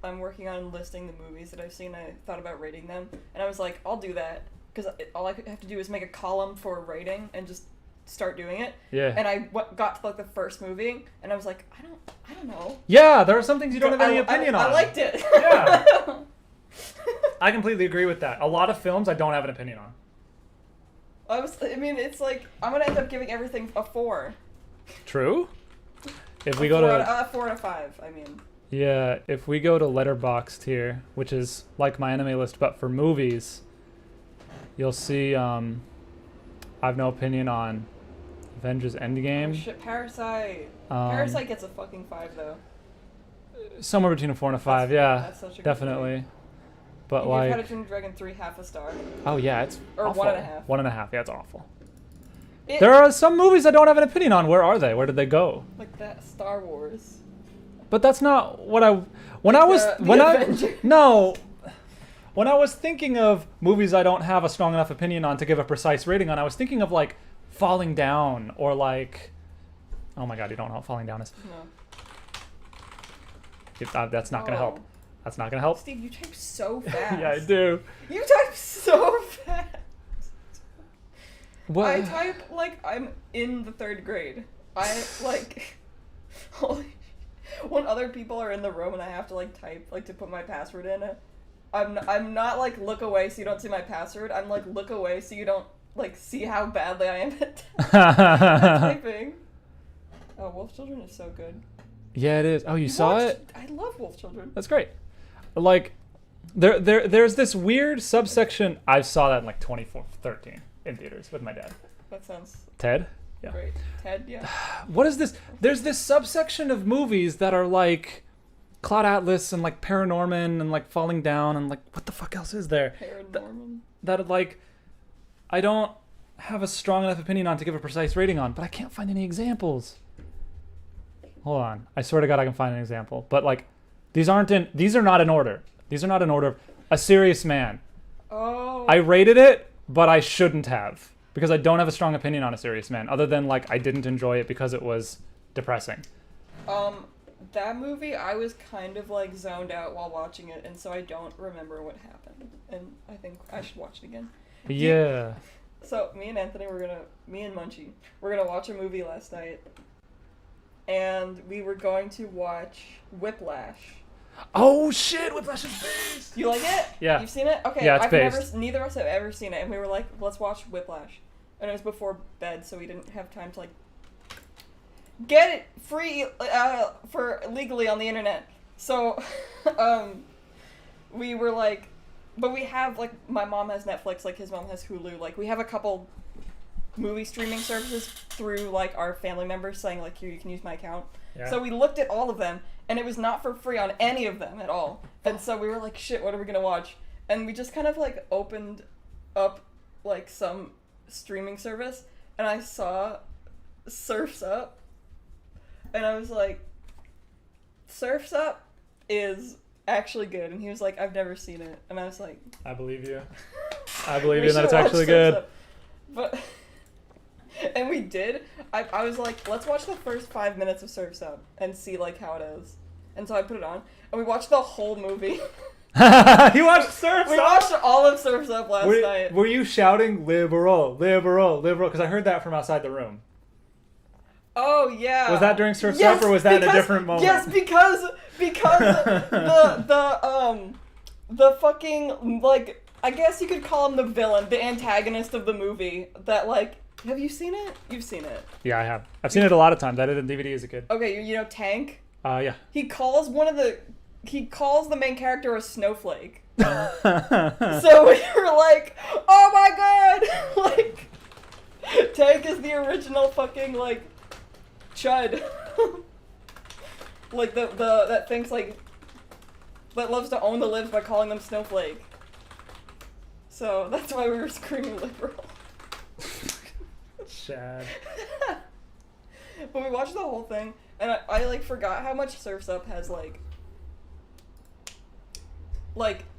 I'm working on listing the movies that I've seen. I thought about rating them, and I was like, I'll do that, because all I have to do is make a column for rating and just start doing it. Yeah. And I got to like the first movie, and I was like, I don't know. Yeah, there are some things you don't have any opinion on. I liked it. Yeah. I completely agree with that. A lot of films I don't have an opinion on. It's like, I'm gonna end up giving everything a 4. True. If we a go 4 to out of 4 out of 5, I mean. Yeah, if we go to Letterboxd here, which is like my anime list but for movies, you'll see I have no opinion on Avengers Endgame. Oh, shit, Parasite. Parasite gets a fucking 5 though. Somewhere between a 4 and a 5, that's such a good definitely. movie. But you like, give How to Train Your Dragon 3 half a star. Oh yeah, it's or awful. 1.5. 1.5, yeah, it's awful. There are some movies I don't have an opinion on. Where are they? Where did they go? Like that Star Wars. But that's not what I when I was thinking of movies I don't have a strong enough opinion on to give a precise rating on, I was thinking of like Falling Down or like, oh my god, you don't know what Falling Down is. No. That's not gonna help. That's not gonna help. Steve, you type so fast. Yeah, I do. You type so fast. What? I type like I'm in the 3rd grade. I like when other people are in the room and I have to like type like to put my password in. I'm not like look away so you don't see my password. I'm like look away so you don't like see how badly I am at typing. Oh, Wolf Children is so good. Yeah, it is. Oh, you saw it? I love Wolf Children. That's great. Like, there's this weird subsection. I saw that in like 2013 in theaters with my dad. That sounds... Ted? Yeah. Great. Ted, yeah. What is this? There's this subsection of movies that are like Cloud Atlas and like Paranorman and like Falling Down and like what the fuck else is there? Paranorman. That like I don't have a strong enough opinion on to give a precise rating on, but I can't find any examples. Hold on. I swear to God I can find an example. But like these are not in order. These are not in order. A Serious Man. Oh. I rated it, but I shouldn't have. Because I don't have a strong opinion on A Serious Man, other than like I didn't enjoy it because it was depressing. That movie I was kind of like zoned out while watching it, and so I don't remember what happened. And I think I should watch it again. Yeah. So me and Munchie, we're gonna watch a movie last night, and we were going to watch Whiplash. Oh shit! Whiplash is based. You like it? Yeah. You've seen it? Okay. Yeah, it's based. Neither of us have ever seen it, and we were like, let's watch Whiplash, and it was before bed, so we didn't have time to like get it free for legally on the internet. So, we were like, but we have like my mom has Netflix, like his mom has Hulu, like we have a couple movie streaming services through like our family members saying like, here, you can use my account. Yeah. So we looked at all of them, and it was not for free on any of them at all. And so we were like, shit, what are we gonna watch? And we just kind of like opened up like some streaming service, and I saw Surf's Up, and I was like, Surf's Up is actually good. And he was like, I've never seen it. And I was like, I believe you. I believe we you that it's should watch actually Surf's good. Up. But and we did. I was like, let's watch the first 5 minutes of Surf's Up and see like how it is. And so I put it on, and we watched the whole movie. You watched Surf's Up? We watched all of Surf's Up last night. Were you shouting liberal, liberal, liberal? Because I heard that from outside the room. Oh yeah. Was that during Surf's Up, or was that a different moment? Yes, because the fucking like, I guess you could call him the villain, the antagonist of the movie. That like, have you seen it? You've seen it. Yeah, I have. I've seen it a lot of times. I did it on DVD as a kid. Okay, you know Tank? Yeah. He calls the main character a snowflake. So we were like, oh my god! Like, Tank is the original fucking, like, chud. Like, that thinks, like, that loves to own the libs by calling them snowflake. So that's why we were screaming liberal. Shad. But we watched the whole thing, and I like forgot how much Surf's Up has like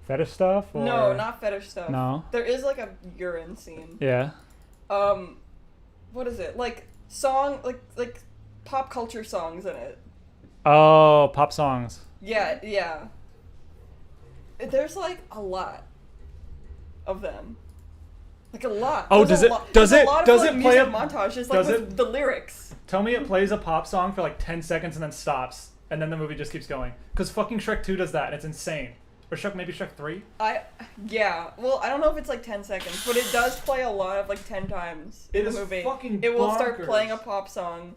fetish stuff? Or... No, not fetish stuff. No. There is like a urine scene. Yeah. What is it? Like song like pop culture songs in it. Oh, pop songs. Yeah. There's like a lot of them. Like a lot. Oh, There's does it play a montages like with the lyrics? Tell me it plays a pop song for like 10 seconds and then stops, and then the movie just keeps going. Because fucking Shrek 2 does that, and it's insane. Or maybe Shrek 3? Yeah. Well, I don't know if it's like 10 seconds, but it does play a lot of like 10 times in the movie. Fucking it will start bonkers. playing a pop song.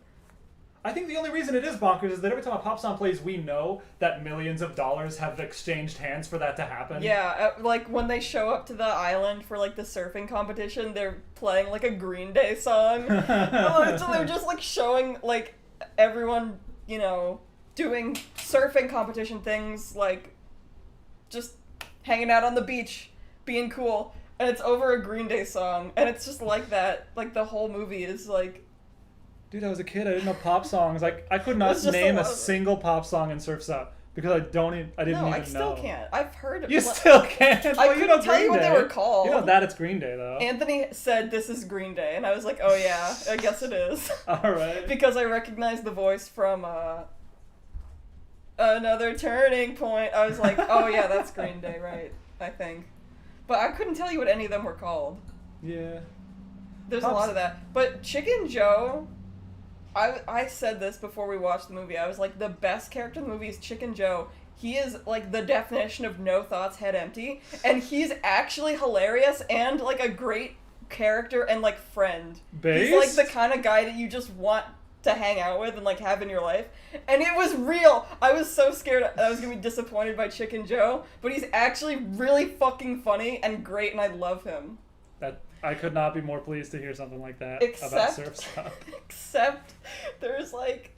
I think the only reason it is bonkers is that every time a pop song plays, we know that millions of dollars have exchanged hands for that to happen. Yeah, like when they show up to the island for like the surfing competition, they're playing like a Green Day song. So they're just like showing like everyone, you know, doing surfing competition things, like just hanging out on the beach, being cool, and it's over a Green Day song, and it's just like that. Like the whole movie is like. Dude, I was a kid. I didn't know pop songs. Like, I could not name a single pop song in Surf's Up because I didn't even know. No, I still can't. I've heard. You still can't. I couldn't tell you what they were called. You know that it's Green Day though. Anthony said this is Green Day, and I was like, oh yeah, I guess it is. All right. Because I recognized the voice from Another Turning Point. I was like, oh yeah, that's Green Day, right? I think, but I couldn't tell you what any of them were called. Yeah. There's a lot of that, but Chicken Joe. I said this before we watched the movie. I was like, the best character in the movie is Chicken Joe. He is, like, the definition of no thoughts, head empty. And he's actually hilarious and, like, a great character and, like, friend. Based? He's, like, the kind of guy that you just want to hang out with and, like, have in your life. And it was real. I was so scared I was going to be disappointed by Chicken Joe. But he's actually really fucking funny and great, and I love him. I could not be more pleased to hear something like that about Surf's Up. Except there's like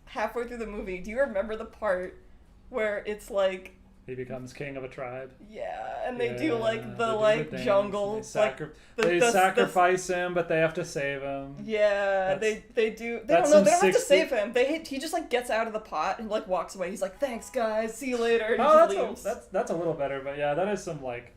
halfway through the movie, do you remember the part where it's like he becomes king of a tribe? Yeah, and they do like the dance, jungle they sacrifice him, but they have to save him. Yeah, they do. They don't have to save him. He just like gets out of the pot and like walks away. He's like, "Thanks, guys. See you later." And he just leaves. That's a little better, but yeah, that is some like.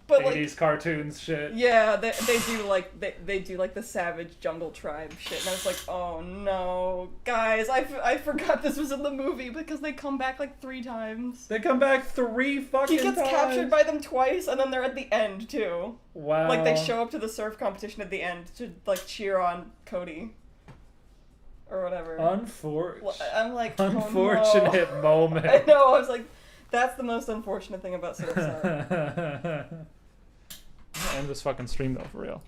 But 80s like, cartoons shit. Yeah, they do like they do like the savage jungle tribe shit, and I was like, oh no, guys, I forgot this was in the movie because they come back like 3 times. They come back 3 fucking times. He gets captured by them twice, and then they're at the end too. Wow. Like they show up to the surf competition at the end to like cheer on Cody. Or whatever. I'm like, unfortunate oh, no. moment. I know. I was like, that's the most unfortunate thing about Surf's Up. End this fucking stream though, for real.